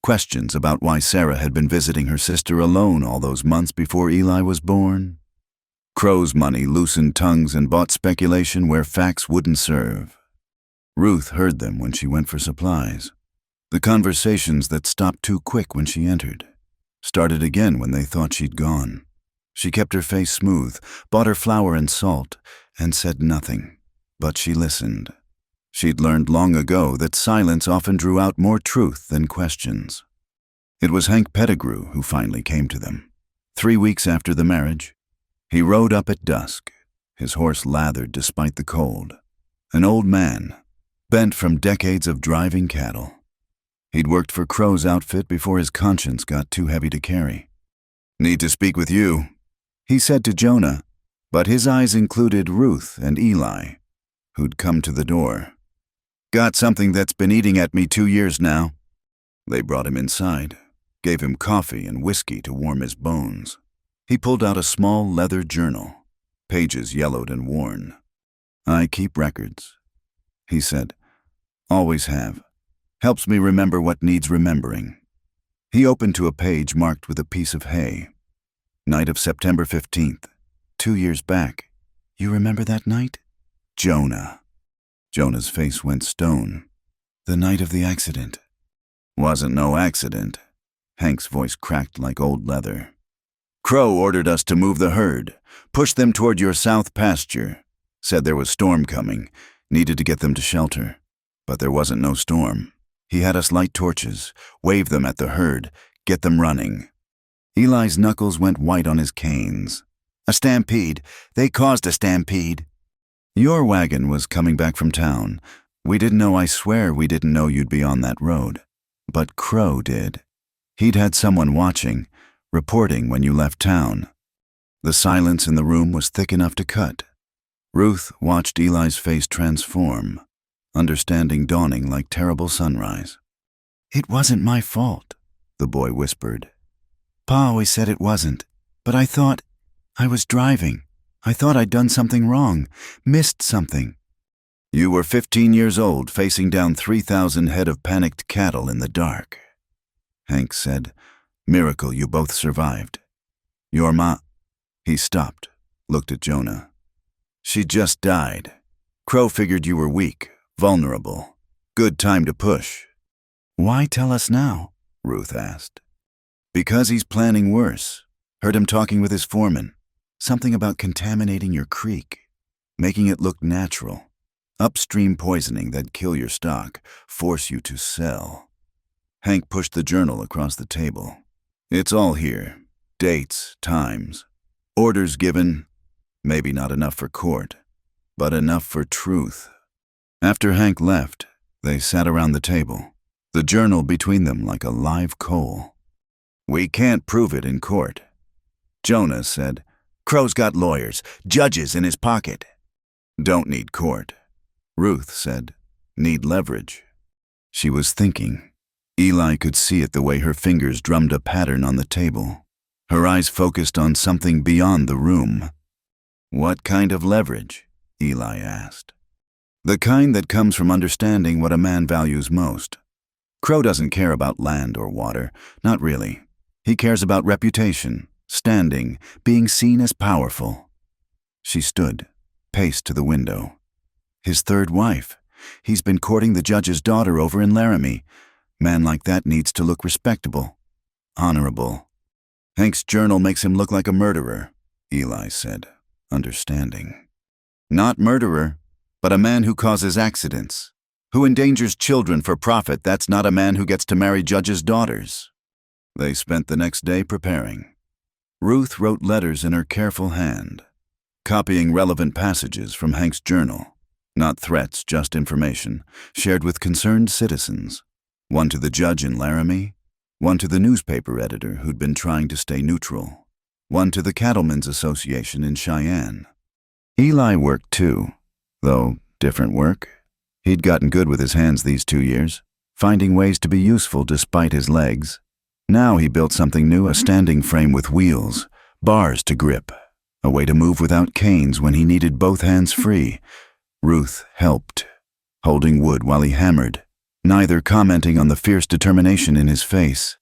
questions about why Sarah had been visiting her sister alone all those months before Eli was born. Crow's money loosened tongues and bought speculation where facts wouldn't serve. Ruth heard them when she went for supplies. The conversations that stopped too quick when she entered started again when they thought she'd gone. She kept her face smooth, bought her flour and salt, and said nothing, but she listened. She'd learned long ago that silence often drew out more truth than questions. It was Hank Pettigrew who finally came to them. 3 weeks after the marriage, he rode up at dusk, his horse lathered despite the cold. An old man, bent from decades of driving cattle. He'd worked for Crow's outfit before his conscience got too heavy to carry. "Need to speak with you," he said to Jonah, but his eyes included Ruth and Eli, who'd come to the door. "Got something that's been eating at me 2 years now." They brought him inside, gave him coffee and whiskey to warm his bones. He pulled out a small leather journal, pages yellowed and worn. "I keep records," he said. "Always have. Helps me remember what needs remembering." He opened to a page marked with a piece of hay. Night of September 15th, 2 years back. "You remember that night?" "Jonah." Jonah's face went stone. "The night of the accident." "Wasn't no accident." Hank's voice cracked like old leather. "Crow ordered us to move the herd, push them toward your south pasture. Said there was storm coming, needed to get them to shelter. But there wasn't no storm. He had us light torches, wave them at the herd, get them running." Eli's knuckles went white on his canes. "A stampede. They caused a stampede." "Your wagon was coming back from town. We didn't know, I swear we didn't know you'd be on that road. But Crow did. He'd had someone watching, reporting when you left town." The silence in the room was thick enough to cut. Ruth watched Eli's face transform, understanding dawning like terrible sunrise. "It wasn't my fault," the boy whispered. "Pa always said it wasn't, but I was driving. I thought I'd done something wrong, missed something." You were 15 years old, facing down 3,000 head of panicked cattle in the dark. Hank said, "Miracle you both survived. Your ma—" He stopped, looked at Jonah. "She just died. Crow figured you were weak, vulnerable. Good time to push." "Why tell us now?" Ruth asked. "Because he's planning worse. Heard him talking with his foreman. Something about contaminating your creek, making it look natural. Upstream poisoning that'd kill your stock, force you to sell." Hank pushed the journal across the table. "It's all here. Dates, times, orders given. Maybe not enough for court, but enough for truth." After Hank left, they sat around the table, the journal between them like a live coal. "We can't prove it in court." Jonah said, "Crow's got lawyers, judges in his pocket." "Don't need court." Ruth said, "Need leverage." She was thinking. Eli could see it the way her fingers drummed a pattern on the table. Her eyes focused on something beyond the room. "What kind of leverage?" Eli asked. "The kind that comes from understanding what a man values most. Crow doesn't care about land or water, not really. He cares about reputation, standing, being seen as powerful." She stood, paced to the window. "His third wife. He's been courting the judge's daughter over in Laramie. Man like that needs to look respectable, honorable." "Hank's journal makes him look like a murderer," Eli said, understanding. "Not murderer, but a man who causes accidents, who endangers children for profit. That's not a man who gets to marry judges' daughters." They spent the next day preparing. Ruth wrote letters in her careful hand, copying relevant passages from Hank's journal. Not threats, just information, shared with concerned citizens. One to the judge in Laramie, one to the newspaper editor who'd been trying to stay neutral, one to the Cattlemen's Association in Cheyenne. Eli worked too, though different work. He'd gotten good with his hands these 2 years, finding ways to be useful despite his legs. Now he built something new, a standing frame with wheels, bars to grip, a way to move without canes when he needed both hands free. Ruth helped, holding wood while he hammered, neither commenting on the fierce determination in his face.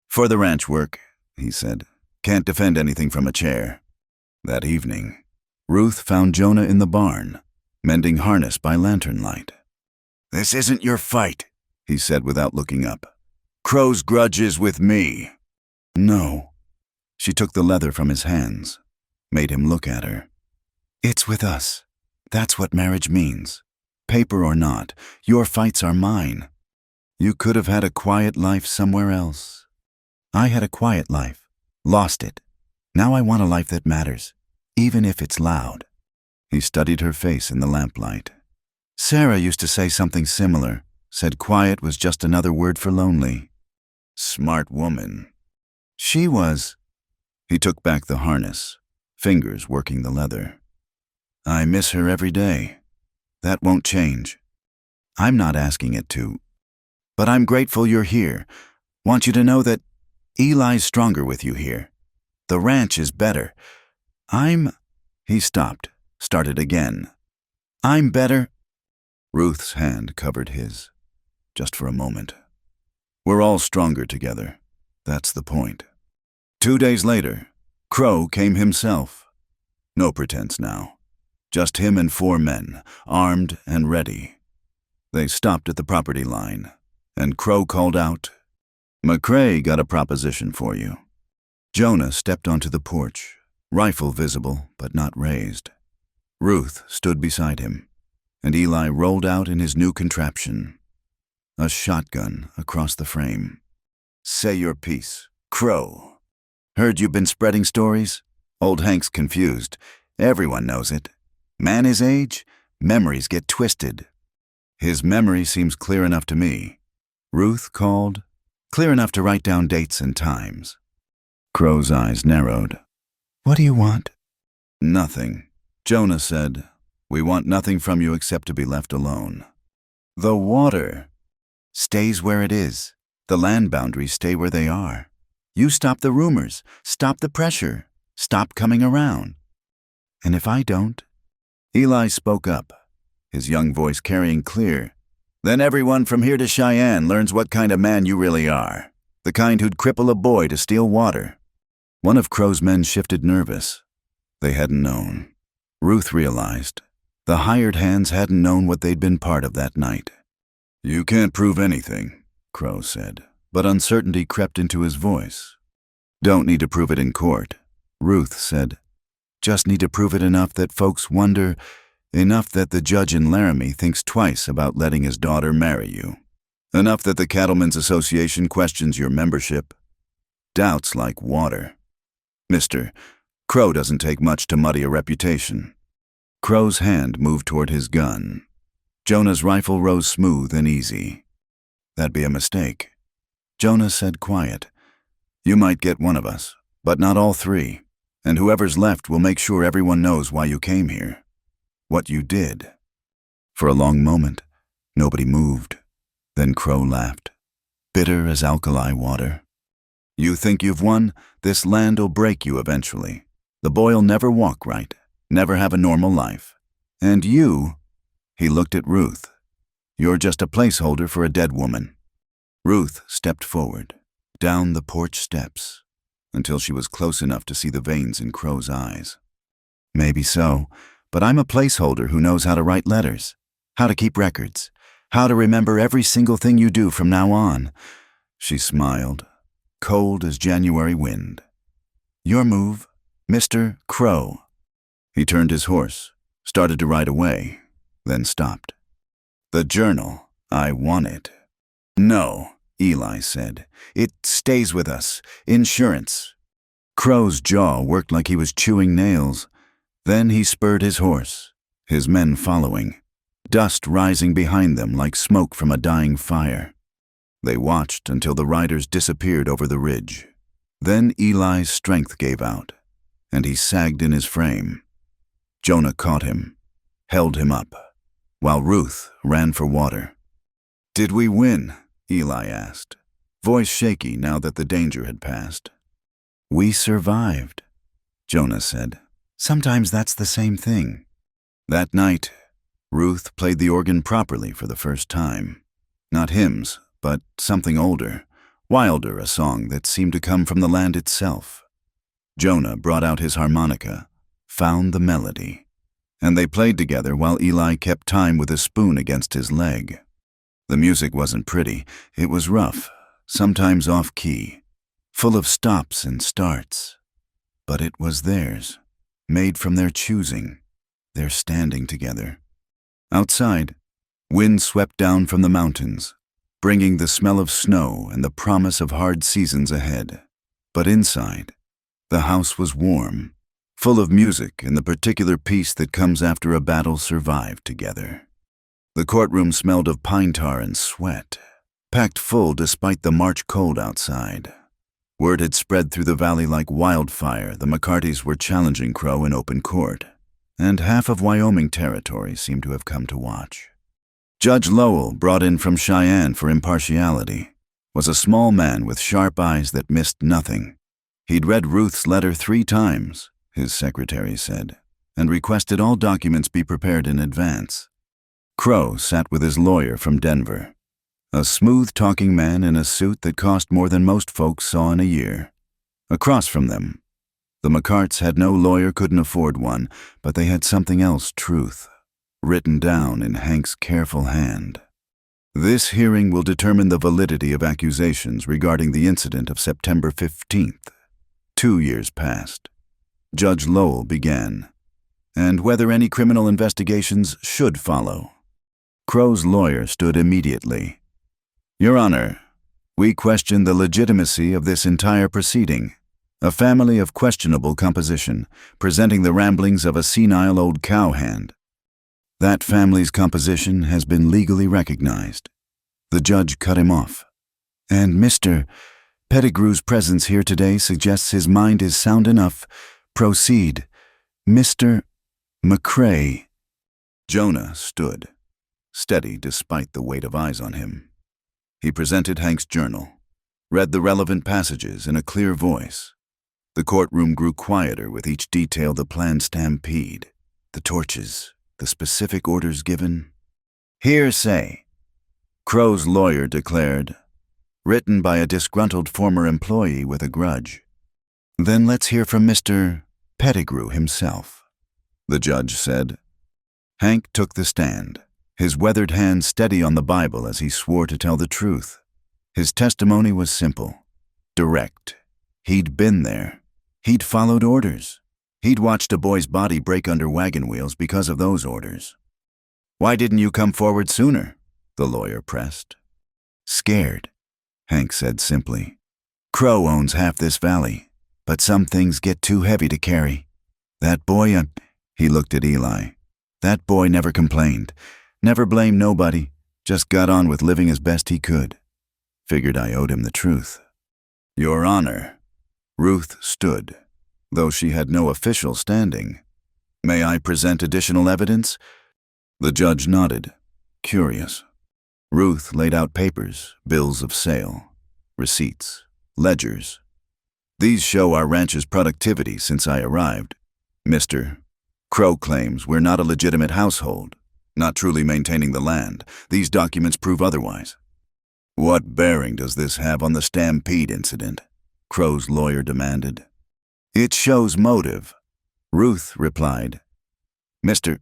"For the ranch work," he said. "Can't defend anything from a chair." That evening, Ruth found Jonah in the barn, mending harness by lantern light. "This isn't your fight," he said without looking up. "Crow's grudge is with me." "No." She took the leather from his hands, made him look at her. "It's with us. That's what marriage means. Paper or not, your fights are mine. You could have had a quiet life somewhere else. I had a quiet life, lost it. Now I want a life that matters, even if it's loud." He studied her face in the lamplight. "Sarah used to say something similar, said quiet was just another word for lonely." "Smart woman." "She was." He took back the harness, fingers working the leather. "I miss her every day. That won't change. I'm not asking it to. But I'm grateful you're here. Want you to know that Eli's stronger with you here. The ranch is better. He stopped, started again. "I'm better." Ruth's hand covered his, just for a moment. "We're all stronger together. That's the point." 2 days later, Crow came himself. No pretense now. Just him and 4 men, armed and ready. They stopped at the property line, and Crow called out, "McCrae got a proposition for you." Jonah stepped onto the porch, rifle visible but not raised. Ruth stood beside him, and Eli rolled out in his new contraption, a shotgun across the frame. "Say your piece, Crow. Heard you've been spreading stories? Old Hank's confused. Everyone knows it. Man his age, memories get twisted." "His memory seems clear enough to me." Ruth called, "Clear enough to write down dates and times." Crow's eyes narrowed. "What do you want?" "Nothing." Jonah said, "We want nothing from you except to be left alone." "The water stays where it is. The land boundaries stay where they are. You stop the rumors, stop the pressure, stop coming around. And if I don't?" Eli spoke up. his young voice carrying clear. "Then everyone from here to Cheyenne learns what kind of man you really are. The kind who'd cripple a boy to steal water." One of Crow's men shifted nervous. They hadn't known. Ruth realized. The hired hands hadn't known what they'd been part of that night. "You can't prove anything," Crow said, but uncertainty crept into his voice. "Don't need to prove it in court," Ruth said. "Just need to prove it enough that folks wonder, enough that the judge in Laramie thinks twice about letting his daughter marry you. Enough that the Cattlemen's Association questions your membership. Doubts like water. Mister, Crow doesn't take much to muddy a reputation." Crow's hand moved toward his gun. Jonah's rifle rose smooth and easy. "That'd be a mistake." Jonah said quiet. "You might get one of us, but not all three. And whoever's left will make sure everyone knows why you came here. What you did." For a long moment, nobody moved. Then Crow laughed, bitter as alkali water. "You think you've won? This land'll break you eventually. The boy'll never walk right, never have a normal life. And you," he looked at Ruth, "you're just a placeholder for a dead woman." Ruth stepped forward, down the porch steps, until she was close enough to see the veins in Crow's eyes. "Maybe so, but I'm a placeholder who knows how to write letters, how to keep records, how to remember every single thing you do from now on." She smiled, cold as January wind. "Your move, Mr. Crow." He turned his horse, started to ride away, then stopped. "The journal, I want it." "No," Eli said. "It stays with us. Insurance." Crow's jaw worked like he was chewing nails. Then he spurred his horse, his men following, dust rising behind them like smoke from a dying fire. They watched until the riders disappeared over the ridge. Then Eli's strength gave out, and he sagged in his frame. Jonah caught him, held him up, while Ruth ran for water. "Did we win?" Eli asked, voice shaky now that the danger had passed. "We survived," Jonah said. "Sometimes that's the same thing." That night, Ruth played the organ properly for the first time. Not hymns, but something older, wilder, a song that seemed to come from the land itself. Jonah brought out his harmonica, found the melody, and they played together while Eli kept time with a spoon against his leg. The music wasn't pretty. It was rough, sometimes off-key, full of stops and starts. But it was theirs, made from their choosing, their standing together. Outside, wind swept down from the mountains, bringing the smell of snow and the promise of hard seasons ahead. But inside, the house was warm, full of music and the particular peace that comes after a battle survived together. The courtroom smelled of pine tar and sweat, packed full despite the March cold outside. Word had spread through the valley like wildfire. The McCartys were challenging Crow in open court, and half of Wyoming territory seemed to have come to watch. Judge Lowell, brought in from Cheyenne for impartiality, was a small man with sharp eyes that missed nothing. He'd read Ruth's letter 3 times, his secretary said, and requested all documents be prepared in advance. Crow sat with his lawyer from Denver, a smooth-talking man in a suit that cost more than most folks saw in a year. Across from them, the McCarts had no lawyer, couldn't afford one, but they had something else, truth, written down in Hank's careful hand. "This hearing will determine the validity of accusations regarding the incident of September 15th. 2 years passed. Judge Lowell began, and whether any criminal investigations should follow." Crow's lawyer stood immediately. "Your Honor, we question the legitimacy of this entire proceeding. A family of questionable composition, presenting the ramblings of a senile old cowhand. That family's composition has been legally recognized." The judge cut him off. "And Mr. Pettigrew's presence here today suggests his mind is sound enough. Proceed. Mr. McCrae." Jonah stood, steady despite the weight of eyes on him. He presented Hank's journal, read the relevant passages in a clear voice. The courtroom grew quieter with each detail: the planned stampede, the torches, The specific orders given? Hearsay, Crow's lawyer declared, written by a disgruntled former employee with a grudge. Then let's hear from Mr. Pettigrew himself, the judge said. Hank took the stand, his weathered hand steady on the Bible as he swore to tell the truth. His testimony was simple, direct. He'd been there. He'd followed orders. He'd watched a boy's body break under wagon wheels because of those orders. Why didn't you come forward sooner? The lawyer pressed. Scared, Hank said simply. Crow owns half this valley, but some things get too heavy to carry. That boy, he looked at Eli. That boy never complained, never blamed nobody, just got on with living as best he could. Figured I owed him the truth. Your Honor, Ruth stood, though she had no official standing. May I present additional evidence? The judge nodded, curious. Ruth laid out papers, bills of sale, receipts, ledgers. These show our ranch's productivity since I arrived. Mr. Crow claims we're not a legitimate household, not truly maintaining the land. These documents prove otherwise. What bearing does this have on the stampede incident? Crow's lawyer demanded. It shows motive, Ruth replied. Mr.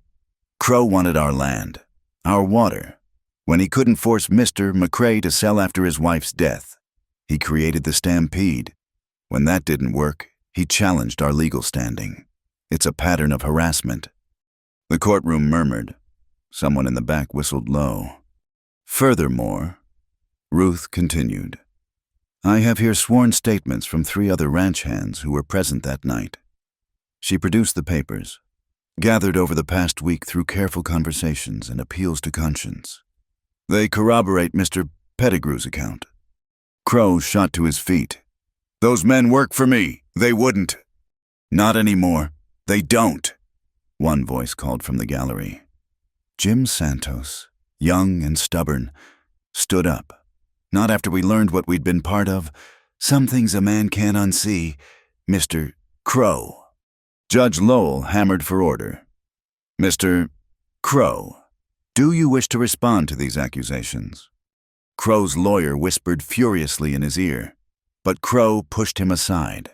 Crow wanted our land, our water. When he couldn't force Mr. McCrae to sell after his wife's death, he created the stampede. When that didn't work, he challenged our legal standing. It's a pattern of harassment. The courtroom murmured. Someone in the back whistled low. Furthermore, Ruth continued, I have here sworn statements from 3 other ranch hands who were present that night. She produced the papers, gathered over the past week through careful conversations and appeals to conscience. They corroborate Mr. Pettigrew's account. Crow shot to his feet. Those men work for me. They wouldn't. Not anymore. They don't, one voice called from the gallery. Jim Santos, young and stubborn, stood up. Not after we learned what we'd been part of. Some things a man can't unsee, Mr. Crow. Judge Lowell hammered for order. Mr. Crow, do you wish to respond to these accusations? Crow's lawyer whispered furiously in his ear, but Crow pushed him aside.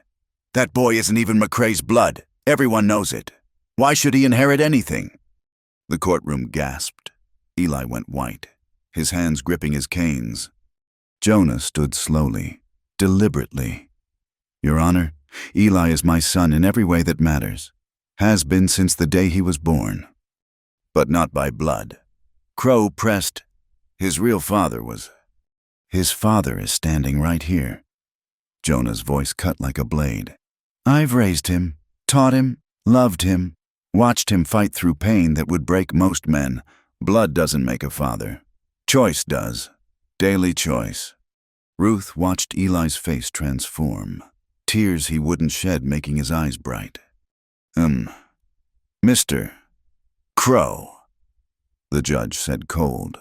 That boy isn't even McCrae's blood. Everyone knows it. Why should he inherit anything? The courtroom gasped. Eli went white, his hands gripping his canes. Jonah stood slowly, deliberately. Your Honor, Eli is my son in every way that matters. Has been since the day he was born. But not by blood. Crow pressed. His real father was... His father is standing right here. Jonah's voice cut like a blade. I've raised him, taught him, loved him, watched him fight through pain that would break most men. Blood doesn't make a father. Choice does. Daily choice. Ruth watched Eli's face transform, tears he wouldn't shed making his eyes bright. Mr. Crow, the judge said cold.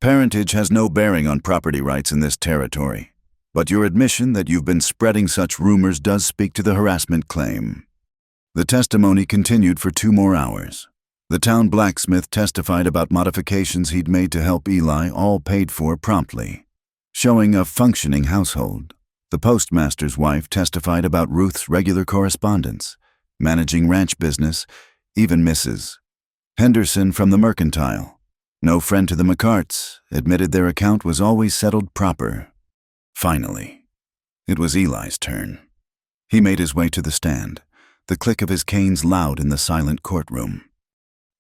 Parentage has no bearing on property rights in this territory, but your admission that you've been spreading such rumors does speak to the harassment claim. The testimony continued for 2 more hours. The town blacksmith testified about modifications he'd made to help Eli, all paid for promptly, showing a functioning household. The postmaster's wife testified about Ruth's regular correspondence, managing ranch business, even Mrs. Henderson from the mercantile, no friend to the McCarts, admitted their account was always settled proper. Finally, it was Eli's turn. He made his way to the stand, the click of his canes loud in the silent courtroom.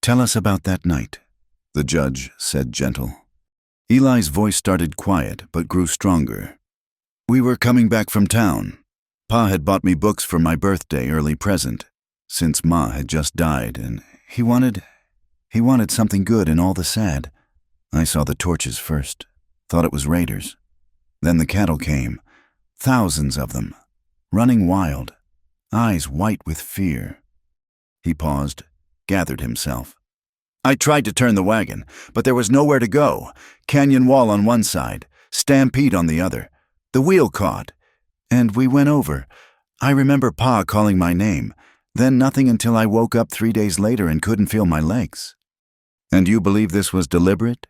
Tell us about that night, the judge said gentle. Eli's voice started quiet but grew stronger. We were coming back from town. Pa had bought me books for my birthday early present, since Ma had just died, and he wanted something good in all the sad. I saw the torches first, thought it was raiders. Then the cattle came, thousands of them, running wild, eyes white with fear. He paused, gathered himself. I tried to turn the wagon, but there was nowhere to go. Canyon wall on one side, stampede on the other. The wheel caught, and we went over. I remember Pa calling my name, Then nothing until I woke up 3 days later and couldn't feel my legs. And you believe this was deliberate?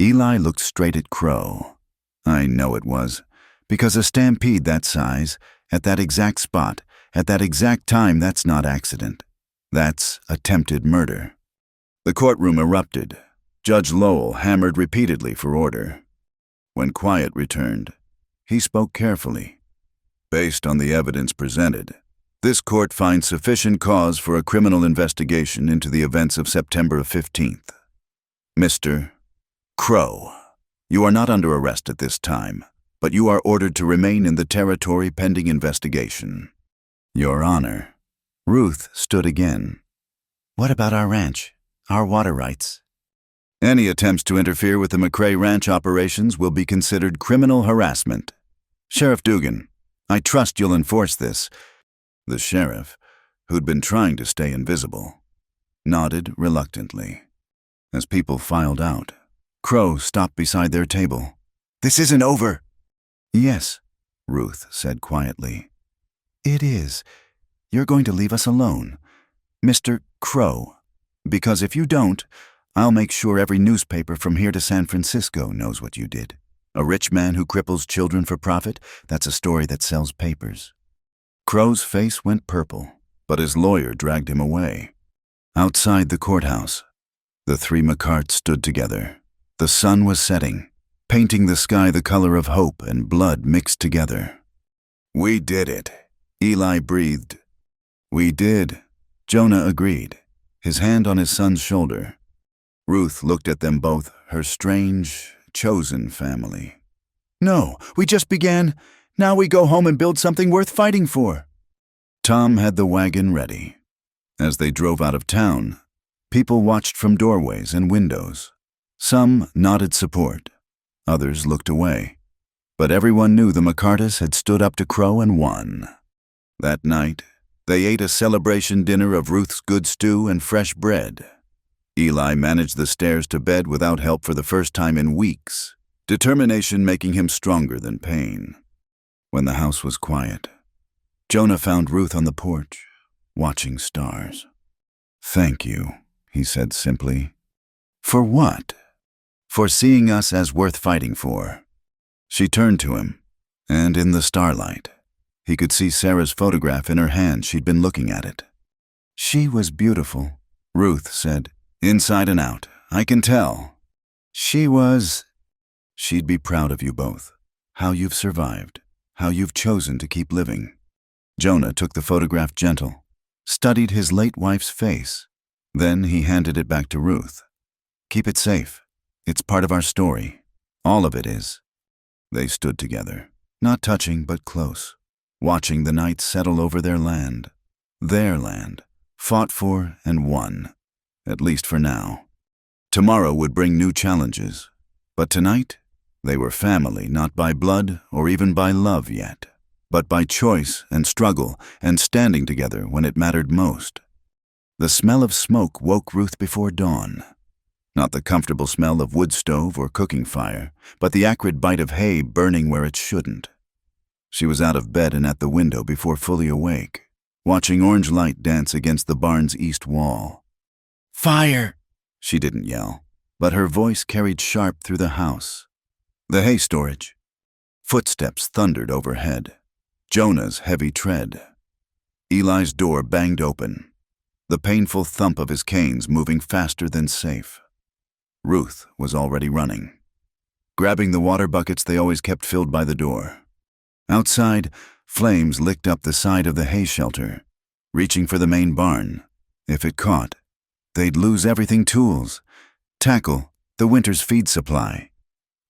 Eli looked straight at Crow. I know it was, because a stampede that size, at that exact spot, at that exact time, that's not accident. That's attempted murder. The courtroom erupted. Judge Lowell hammered repeatedly for order. When quiet returned, he spoke carefully. Based on the evidence presented, this court finds sufficient cause for a criminal investigation into the events of September 15th. Mr. Crow, you are not under arrest at this time, but you are ordered to remain in the territory pending investigation. Your Honor. Ruth stood again. What about our ranch, our water rights? Any attempts to interfere with the McCrae Ranch operations will be considered criminal harassment. Sheriff Dugan, I trust you'll enforce this. The sheriff, who'd been trying to stay invisible, nodded reluctantly. As people filed out, Crow stopped beside their table. This isn't over. Yes, Ruth said quietly. It is. You're going to leave us alone, Mr. Crow, because if you don't, I'll make sure every newspaper from here to San Francisco knows what you did. A rich man who cripples children for profit, that's a story that sells papers. Crow's face went purple, but his lawyer dragged him away. Outside the courthouse, the three McCarts stood together. The sun was setting, painting the sky the color of hope and blood mixed together. We did it, Eli breathed. We did, Jonah agreed, his hand on his son's shoulder. Ruth looked at them both, her strange, chosen family. No, we just began. Now we go home and build something worth fighting for. Tom had the wagon ready. As they drove out of town, people watched from doorways and windows. Some nodded support. Others looked away. But everyone knew the McCartas had stood up to Crow and won. That night, they ate a celebration dinner of Ruth's good stew and fresh bread. Eli managed the stairs to bed without help for the first time in weeks, determination making him stronger than pain. When the house was quiet, Jonah found Ruth on the porch, watching stars. Thank you, he said simply. For what? For seeing us as worth fighting for. She turned to him, and in the starlight, he could see Sarah's photograph in her hand. She'd been looking at it. She was beautiful, Ruth said. Inside and out, I can tell. She was. She'd be proud of you both. How you've survived. How you've chosen to keep living. Jonah took the photograph gentle, studied his late wife's face. Then he handed it back to Ruth. Keep it safe. It's part of our story. All of it is. They stood together, not touching but close, watching the night settle over their land, fought for and won. At least for now. Tomorrow would bring new challenges, but tonight, they were family not by blood or even by love yet, but by choice and struggle and standing together when it mattered most. The smell of smoke woke Ruth before dawn. Not the comfortable smell of wood stove or cooking fire, but the acrid bite of hay burning where it shouldn't. She was out of bed and at the window before fully awake, watching orange light dance against the barn's east wall. Fire! She didn't yell, but her voice carried sharp through the house. The hay storage. Footsteps thundered overhead. Jonah's heavy tread. Eli's door banged open, the painful thump of his canes moving faster than safe. Ruth was already running, grabbing the water buckets they always kept filled by the door. Outside, flames licked up the side of the hay shelter, reaching for the main barn. If it caught, they'd lose everything: tools, tackle, the winter's feed supply.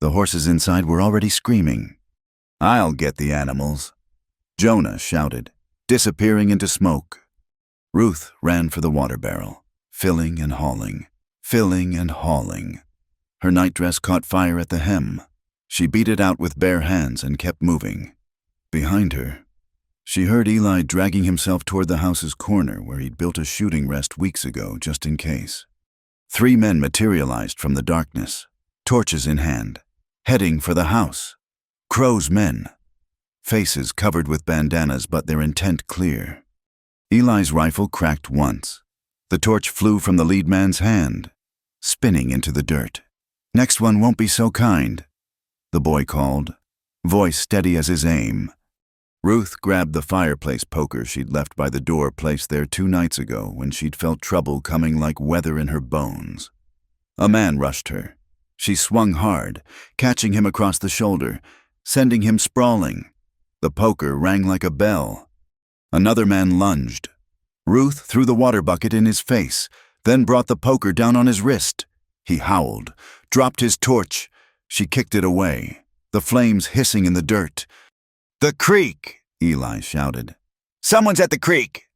The horses inside were already screaming. I'll get the animals, Jonah shouted, disappearing into smoke. Ruth ran for the water barrel, filling and hauling, filling and hauling. Her nightdress caught fire at the hem. She beat it out with bare hands and kept moving. Behind her, she heard Eli dragging himself toward the house's corner where he'd built a shooting rest weeks ago just in case. 3 men materialized from the darkness, torches in hand, heading for the house. Crow's men. Faces covered with bandanas, but their intent clear. Eli's rifle cracked once. The torch flew from the lead man's hand, spinning into the dirt. "Next one won't be so kind," the boy called, voice steady as his aim. Ruth grabbed the fireplace poker she'd left by the door, placed there 2 nights ago when she'd felt trouble coming like weather in her bones. A man rushed her. She swung hard, catching him across the shoulder, sending him sprawling. The poker rang like a bell. Another man lunged. Ruth threw the water bucket in his face, then brought the poker down on his wrist. He howled, dropped his torch. She kicked it away, the flames hissing in the dirt. "The creek!" Eli shouted. "Someone's at the creek!"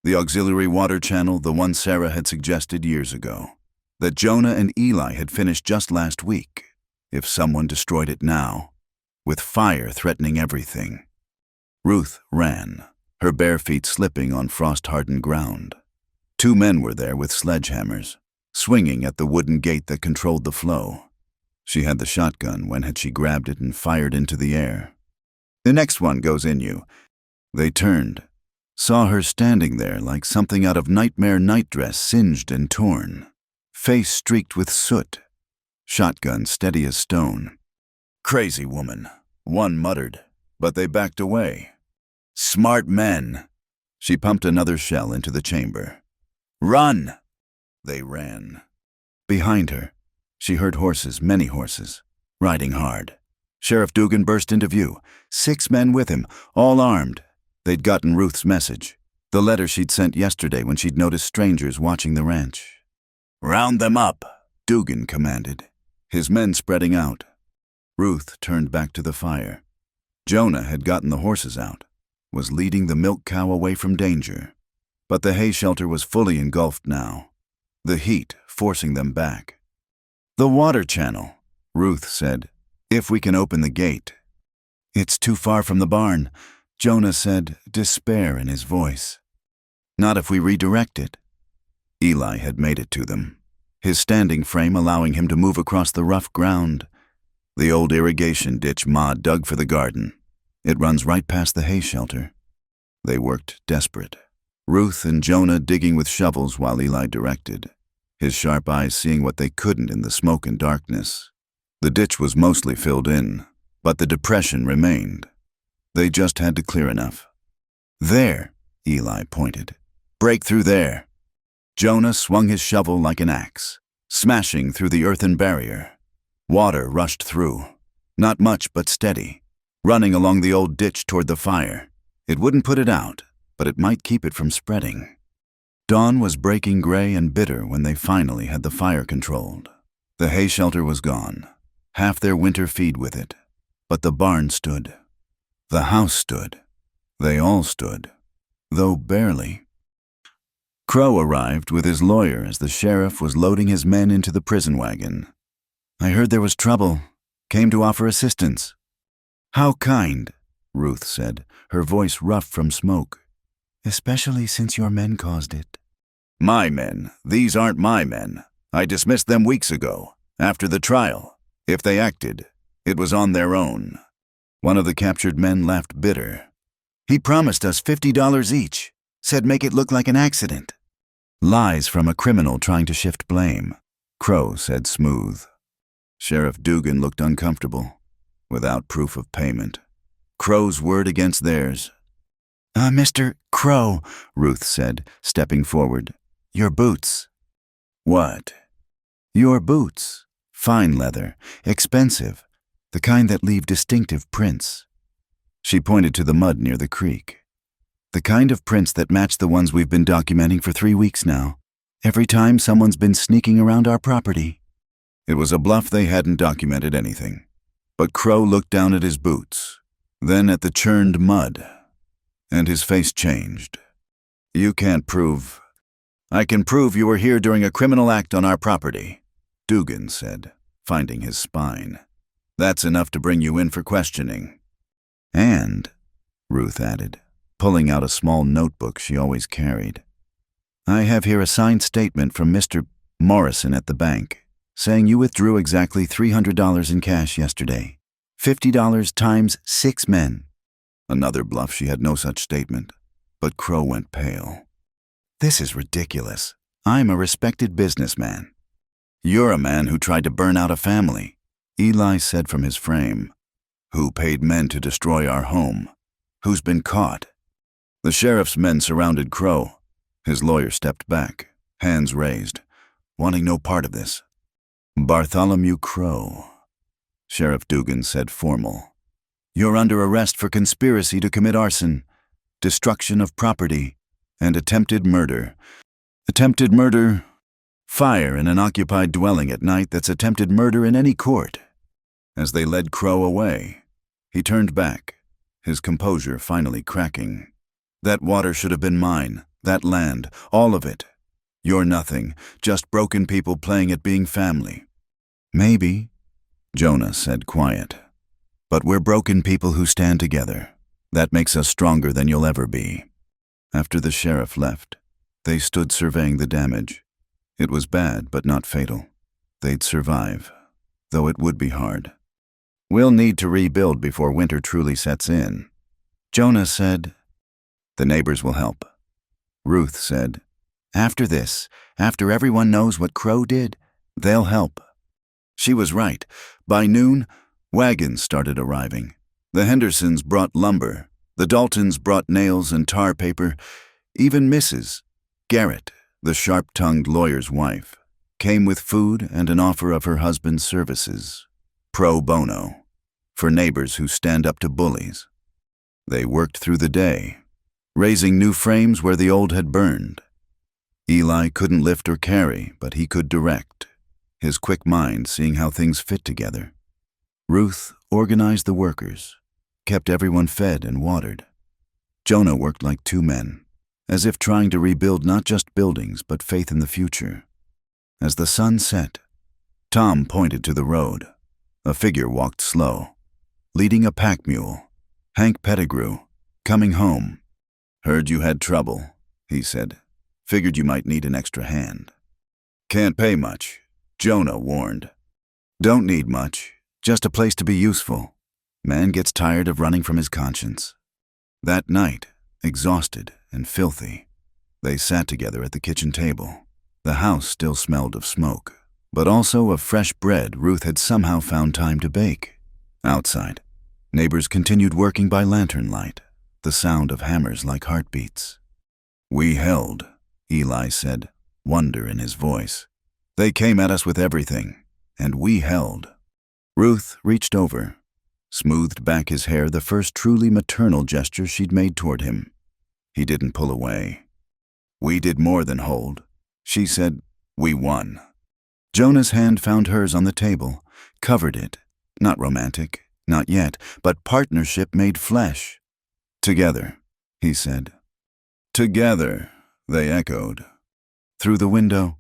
The auxiliary water channel, the one Sarah had suggested years ago, that Jonah and Eli had finished just last week, if someone destroyed it now, with fire threatening everything. Ruth ran, her bare feet slipping on frost-hardened ground. 2 men were there with sledgehammers, swinging at the wooden gate that controlled the flow. She had the shotgun. When had she grabbed it and fired into the air? "The next one goes in you." They turned, saw her standing there like something out of nightmare nightdress, singed and torn, face streaked with soot, shotgun steady as stone. "Crazy woman," one muttered, but they backed away. "Smart men." She pumped another shell into the chamber. "Run!" They ran. Behind her, she heard horses, many horses, riding hard. Sheriff Dugan burst into view, 6 men with him, all armed. They'd gotten Ruth's message, the letter she'd sent yesterday when she'd noticed strangers watching the ranch. "Round them up," Dugan commanded, his men spreading out. Ruth turned back to the fire. Jonah had gotten the horses out, was leading the milk cow away from danger. But the hay shelter was fully engulfed now, the heat forcing them back. "The water channel," Ruth said, "if we can open the gate." "It's too far from the barn," Jonah said, despair in his voice. "Not if we redirect it." Eli had made it to them, his standing frame allowing him to move across the rough ground. The old irrigation ditch Ma dug for the garden. It runs right past the hay shelter. They worked desperate, Ruth and Jonah digging with shovels while Eli directed, his sharp eyes seeing what they couldn't in the smoke and darkness. The ditch was mostly filled in, but the depression remained. They just had to clear enough. "There," Eli pointed. "Break through there." Jonah swung his shovel like an axe, smashing through the earthen barrier. Water rushed through, not much but steady, running along the old ditch toward the fire. It wouldn't put it out, but it might keep it from spreading. Dawn was breaking gray and bitter when they finally had the fire controlled. The hay shelter was gone, half their winter feed with it, but the barn stood. The house stood. They all stood, though barely. Crow arrived with his lawyer as the sheriff was loading his men into the prison wagon. "I heard there was trouble. Came to offer assistance." "How kind," Ruth said, her voice rough from smoke. "Especially since your men caused it." "My men? These aren't my men. I dismissed them weeks ago, after the trial. If they acted, it was on their own." One of the captured men laughed bitter. "He promised us $50 each, said make it look like an accident." "Lies from a criminal trying to shift blame," Crow said smooth. Sheriff Dugan looked uncomfortable, without proof of payment. Crow's word against theirs. Mr. Crow," Ruth said, stepping forward. "Your boots." "What?" "Your boots. Fine leather, expensive, the kind that leave distinctive prints." She pointed to the mud near the creek. "The kind of prints that match the ones we've been documenting for 3 weeks now, every time someone's been sneaking around our property." It was a bluff they hadn't documented anything. But Crow looked down at his boots, then at the churned mud, and his face changed. "You can't prove—" "I can prove you were here during a criminal act on our property," Dugan said, finding his spine. "That's enough to bring you in for questioning." "And," Ruth added, pulling out a small notebook she always carried, "I have here a signed statement from Mr. Morrison at the bank, saying you withdrew exactly $300 in cash yesterday. $50 times 6 men. Another bluff. She had no such statement. but Crow went pale. "This is ridiculous. I'm a respected businessman." "You're a man who tried to burn out a family," Eli said from his frame. "Who paid men to destroy our home? Who's been caught?" The sheriff's men surrounded Crow. His lawyer stepped back, hands raised, wanting no part of this. "Bartholomew Crow," Sheriff Dugan said formal. "You're under arrest for conspiracy to commit arson, destruction of property, and attempted murder." "Attempted murder? Fire in an occupied dwelling at night, that's attempted murder in any court." As they led Crow away, he turned back, his composure finally cracking. "That water should have been mine, that land, all of it. You're nothing, just broken people playing at being family." "Maybe," Jonah said quiet. "But we're broken people who stand together. That makes us stronger than you'll ever be." After the sheriff left, they stood surveying the damage. It was bad, but not fatal. They'd survive, though it would be hard. "We'll need to rebuild before winter truly sets in," Jonah said. "The neighbors will help." Ruth said, "After this, after everyone knows what Crow did, they'll help." She was right. By noon, wagons started arriving. The Hendersons brought lumber. The Daltons brought nails and tar paper. Even Mrs. Garrett, the sharp-tongued lawyer's wife, came with food and an offer of her husband's services, pro bono, for neighbors who stand up to bullies. They worked through the day, raising new frames where the old had burned. Eli couldn't lift or carry, but he could direct, his quick mind seeing how things fit together. Ruth organized the workers, kept everyone fed and watered. Jonah worked like two men, as if trying to rebuild not just buildings but faith in the future. As the sun set, Tom pointed to the road. A figure walked slow, leading a pack mule, Hank Pettigrew, coming home. "Heard you had trouble," he said. "Figured you might need an extra hand." "Can't pay much," Jonah warned. "Don't need much, just a place to be useful." Man gets tired of running from his conscience. That night, exhausted and filthy, they sat together at the kitchen table. The house still smelled of smoke, but also of fresh bread Ruth had somehow found time to bake. Outside, neighbors continued working by lantern light, the sound of hammers like heartbeats. "We held," Eli said, wonder in his voice. "They came at us with everything, and we held." Ruth reached over, smoothed back his hair, the first truly maternal gesture she'd made toward him. He didn't pull away. "We did more than hold," she said. "We won." Jonah's hand found hers on the table, covered it. Not romantic, not yet, but partnership made flesh. "Together," he said. "Together," they echoed. Through the window,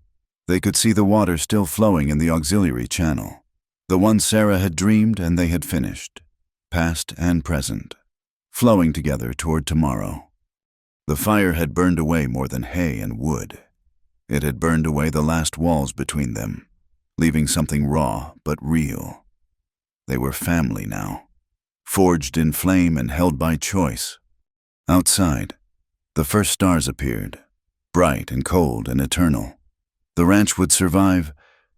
they could see the water still flowing in the auxiliary channel, the one Sarah had dreamed and they had finished, past and present, flowing together toward tomorrow. The fire had burned away more than hay and wood. It had burned away the last walls between them, leaving something raw but real. They were family now, forged in flame and held by choice. Outside, the first stars appeared, bright and cold and eternal. The ranch would survive,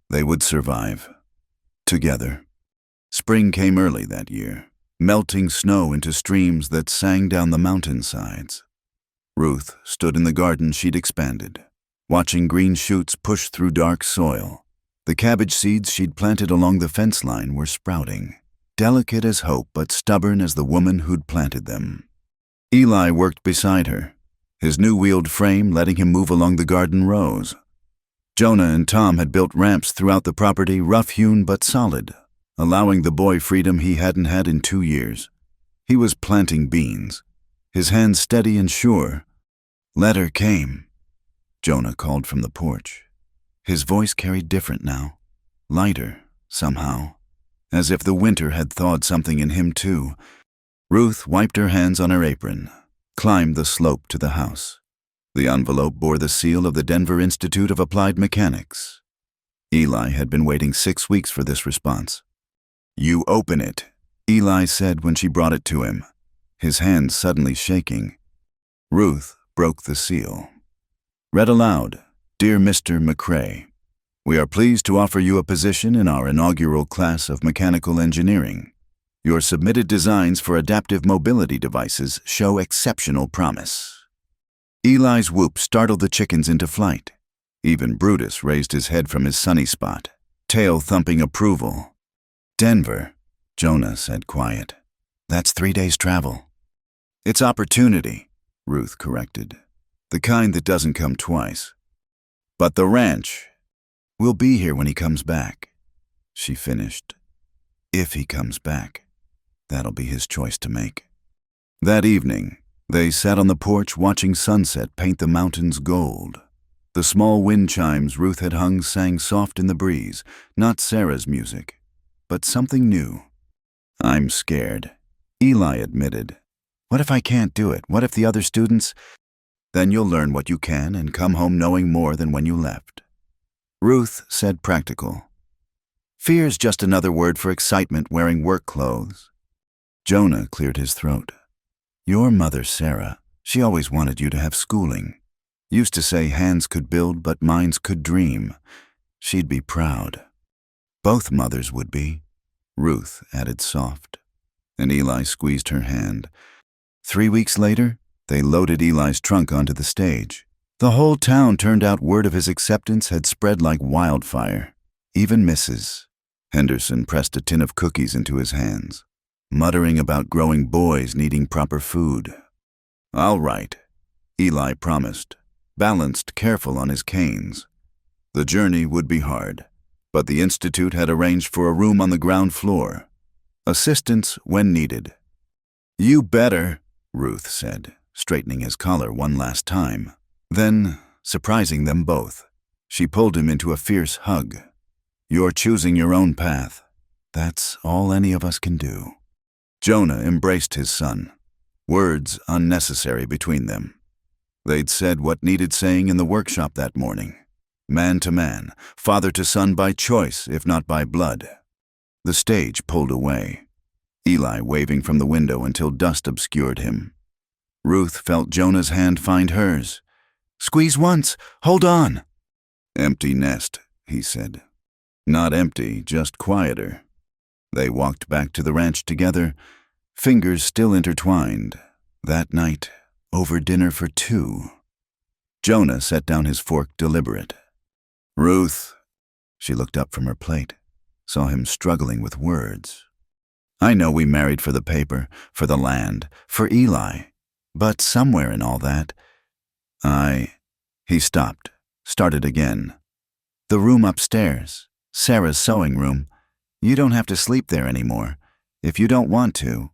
they would survive. Together. Spring came early that year, melting snow into streams that sang down the mountainsides. Ruth stood in the garden she'd expanded, watching green shoots push through dark soil. The cabbage seeds she'd planted along the fence line were sprouting, delicate as hope but stubborn as the woman who'd planted them. Eli worked beside her, his new-wheeled frame letting him move along the garden rows. Jonah and Tom had built ramps throughout the property, rough-hewn but solid, allowing the boy freedom he hadn't had in 2 years. He was planting beans, his hands steady and sure. "Letter came," Jonah called from the porch. His voice carried different now, lighter, somehow, as if the winter had thawed something in him too. Ruth wiped her hands on her apron, climbed the slope to the house. The envelope bore the seal of the Denver Institute of Applied Mechanics. Eli had been waiting 6 weeks for this response. "You open it," Eli said when she brought it to him, his hands suddenly shaking. Ruth broke the seal. Read aloud, "Dear Mr. McCrae, we are pleased to offer you a position in our inaugural class of mechanical engineering. Your submitted designs for adaptive mobility devices show exceptional promise." Eli's whoop startled the chickens into flight. Even Brutus raised his head from his sunny spot, tail thumping approval. "Denver," Jonah said quiet. "That's 3 days' travel." "It's opportunity," Ruth corrected. "The kind that doesn't come twice." "But the ranch." "We'll be here when he comes back," she finished. "If he comes back. That'll be his choice to make." That evening, they sat on the porch watching sunset paint the mountains gold. The small wind chimes Ruth had hung sang soft in the breeze, not Sarah's music, but something new. "I'm scared," Eli admitted. "What if I can't do it? What if the other students—" "Then you'll learn what you can and come home knowing more than when you left." Ruth said practical. "Fear's just another word for excitement wearing work clothes." Jonah cleared his throat. "Your mother, Sarah, she always wanted you to have schooling. Used to say hands could build but minds could dream. She'd be proud." "Both mothers would be," Ruth added soft. And Eli squeezed her hand. 3 weeks later, they loaded Eli's trunk onto the stage. The whole town turned out word of his acceptance had spread like wildfire. Even Mrs. Henderson pressed a tin of cookies into his hands, muttering about growing boys needing proper food. "All right," Eli promised, balanced careful on his canes. The journey would be hard, but the institute had arranged for a room on the ground floor. Assistance when needed. "You better," Ruth said, straightening his collar one last time. Then, surprising them both, she pulled him into a fierce hug. "You're choosing your own path. That's all any of us can do." Jonah embraced his son, words unnecessary between them. They'd said what needed saying in the workshop that morning. Man to man, father to son by choice, if not by blood. The stage pulled away, Eli waving from the window until dust obscured him. Ruth felt Jonah's hand find hers. "Squeeze once, hold on." "Empty nest," he said. Not empty, just quieter. They walked back to the ranch together, fingers still intertwined. That night, over dinner for 2. Jonah set down his fork deliberate. "Ruth," she looked up from her plate, saw him struggling with words. "I know we married for the paper, for the land, for Eli, but somewhere in all that, He stopped, started again. "The room upstairs, Sarah's sewing room. You don't have to sleep there anymore, if you don't want to."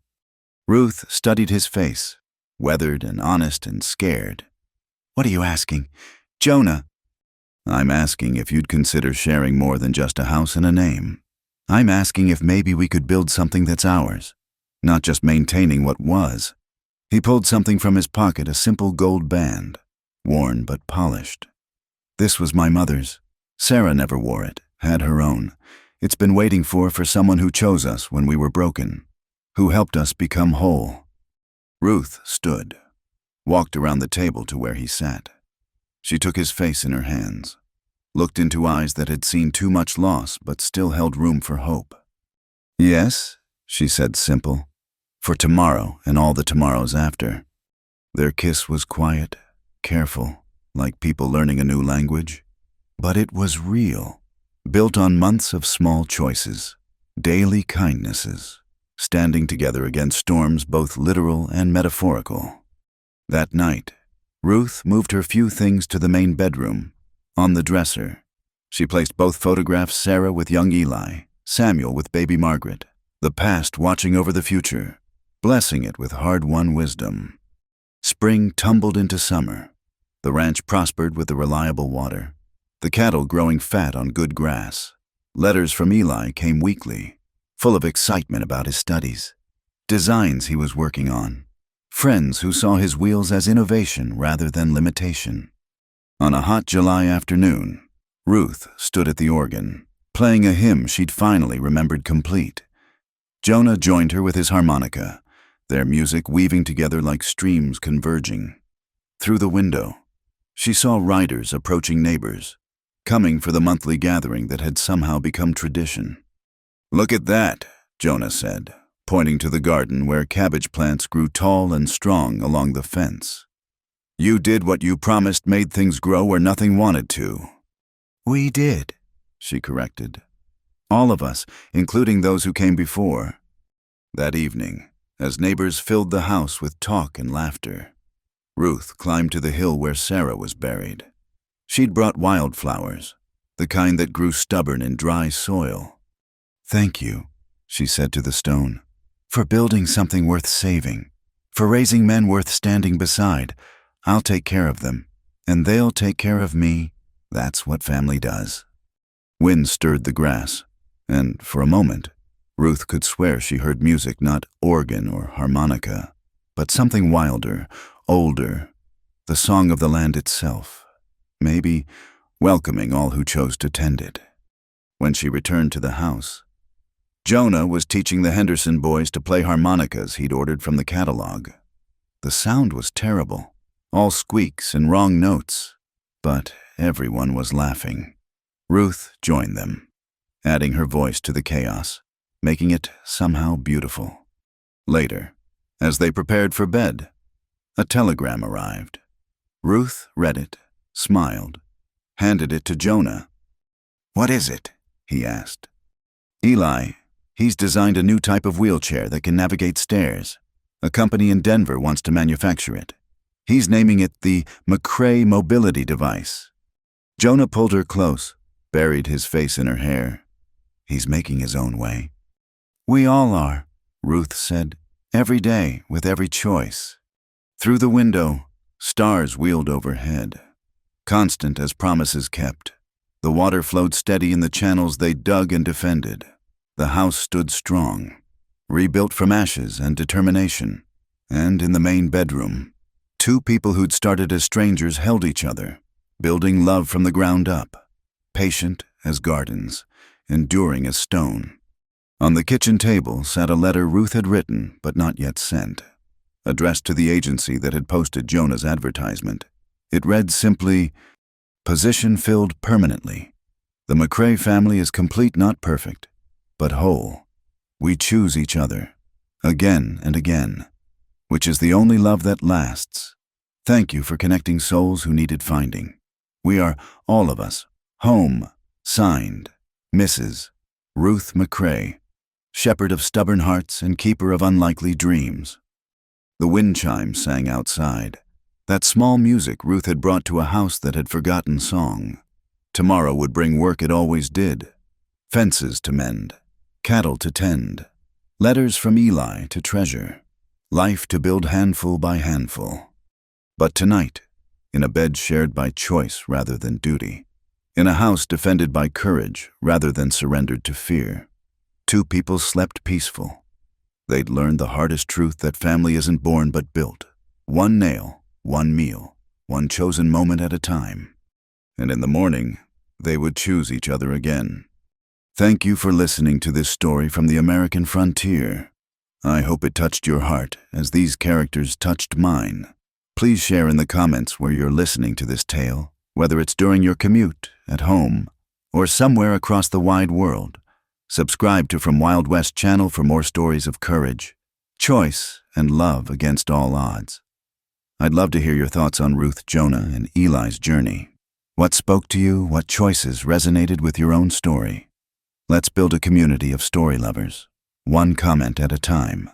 Ruth studied his face, weathered and honest and scared. "What are you asking? Jonah." "I'm asking if you'd consider sharing more than just a house and a name. I'm asking if maybe we could build something that's ours, not just maintaining what was." He pulled something from his pocket, a simple gold band, worn but polished. "This was my mother's. Sarah never wore it, had her own. It's been waiting for someone who chose us when we were broken, who helped us become whole." Ruth stood, walked around the table to where he sat. She took his face in her hands, looked into eyes that had seen too much loss but still held room for hope. "Yes," she said simple, "for tomorrow and all the tomorrows after." Their kiss was quiet, careful, like people learning a new language. But it was real, built on months of small choices, daily kindnesses, standing together against storms both literal and metaphorical. That night, Ruth moved her few things to the main bedroom. On the dresser, she placed both photographs, Sarah with young Eli, Samuel with baby Margaret, the past watching over the future, blessing it with hard-won wisdom. Spring tumbled into summer. The ranch prospered with the reliable water, the cattle growing fat on good grass. Letters from Eli came weekly, full of excitement about his studies, designs he was working on, friends who saw his wheels as innovation rather than limitation. On a hot July afternoon, Ruth stood at the organ, playing a hymn she'd finally remembered complete. Jonah joined her with his harmonica, their music weaving together like streams converging. Through the window, she saw riders approaching neighbors, coming for the monthly gathering that had somehow become tradition. "Look at that," Jonah said, pointing to the garden where cabbage plants grew tall and strong along the fence. "You did what you promised made things grow where nothing wanted to." "We did," she corrected. "All of us, including those who came before." That evening, as neighbors filled the house with talk and laughter, Ruth climbed to the hill where Sarah was buried. She'd brought wildflowers, the kind that grew stubborn in dry soil. "Thank you," she said to the stone, "for building something worth saving, for raising men worth standing beside. I'll take care of them, and they'll take care of me. That's what family does." Wind stirred the grass, and for a moment, Ruth could swear she heard music, not organ or harmonica, but something wilder, older, the song of the land itself, maybe welcoming all who chose to tend it. When she returned to the house, Jonah was teaching the Henderson boys to play harmonicas he'd ordered from the catalog. The sound was terrible, all squeaks and wrong notes, but everyone was laughing. Ruth joined them, adding her voice to the chaos, making it somehow beautiful. Later, as they prepared for bed, a telegram arrived. Ruth read it, smiled, handed it to Jonah. "What is it?" he asked. "Eli, he's designed a new type of wheelchair that can navigate stairs. A company in Denver wants to manufacture it. He's naming it the McCrae Mobility Device." Jonah pulled her close, buried his face in her hair. "He's making his own way." "We all are," Ruth said, "every day with every choice." Through the window, stars wheeled overhead, constant as promises kept. The water flowed steady in the channels they dug and defended. The house stood strong, rebuilt from ashes and determination. And in the main bedroom, two people who'd started as strangers held each other, building love from the ground up, patient as gardens, enduring as stone. On the kitchen table sat a letter Ruth had written but not yet sent, addressed to the agency that had posted Jonah's advertisement. It read simply, "Position filled permanently. The McCrae family is complete, not perfect, but whole. We choose each other, again and again, which is the only love that lasts. Thank you for connecting souls who needed finding. We are, all of us, home. Signed, Mrs. Ruth McCrae, shepherd of stubborn hearts and keeper of unlikely dreams." The wind chimes sang outside, that small music Ruth had brought to a house that had forgotten song. Tomorrow would bring work it always did, fences to mend, cattle to tend, letters from Eli to treasure, life to build handful by handful. But tonight, in a bed shared by choice rather than duty, in a house defended by courage rather than surrendered to fear, two people slept peaceful. They'd learned the hardest truth that family isn't born but built, one nail, one meal, one chosen moment at a time. And in the morning, they would choose each other again. Thank you for listening to this story from the American frontier. I hope it touched your heart as these characters touched mine. Please share in the comments where you're listening to this tale, whether it's during your commute, at home, or somewhere across the wide world. Subscribe to From Wild West channel for more stories of courage, choice, and love against all odds. I'd love to hear your thoughts on Ruth, Jonah, and Eli's journey. What spoke to you? What choices resonated with your own story? Let's build a community of story lovers, one comment at a time.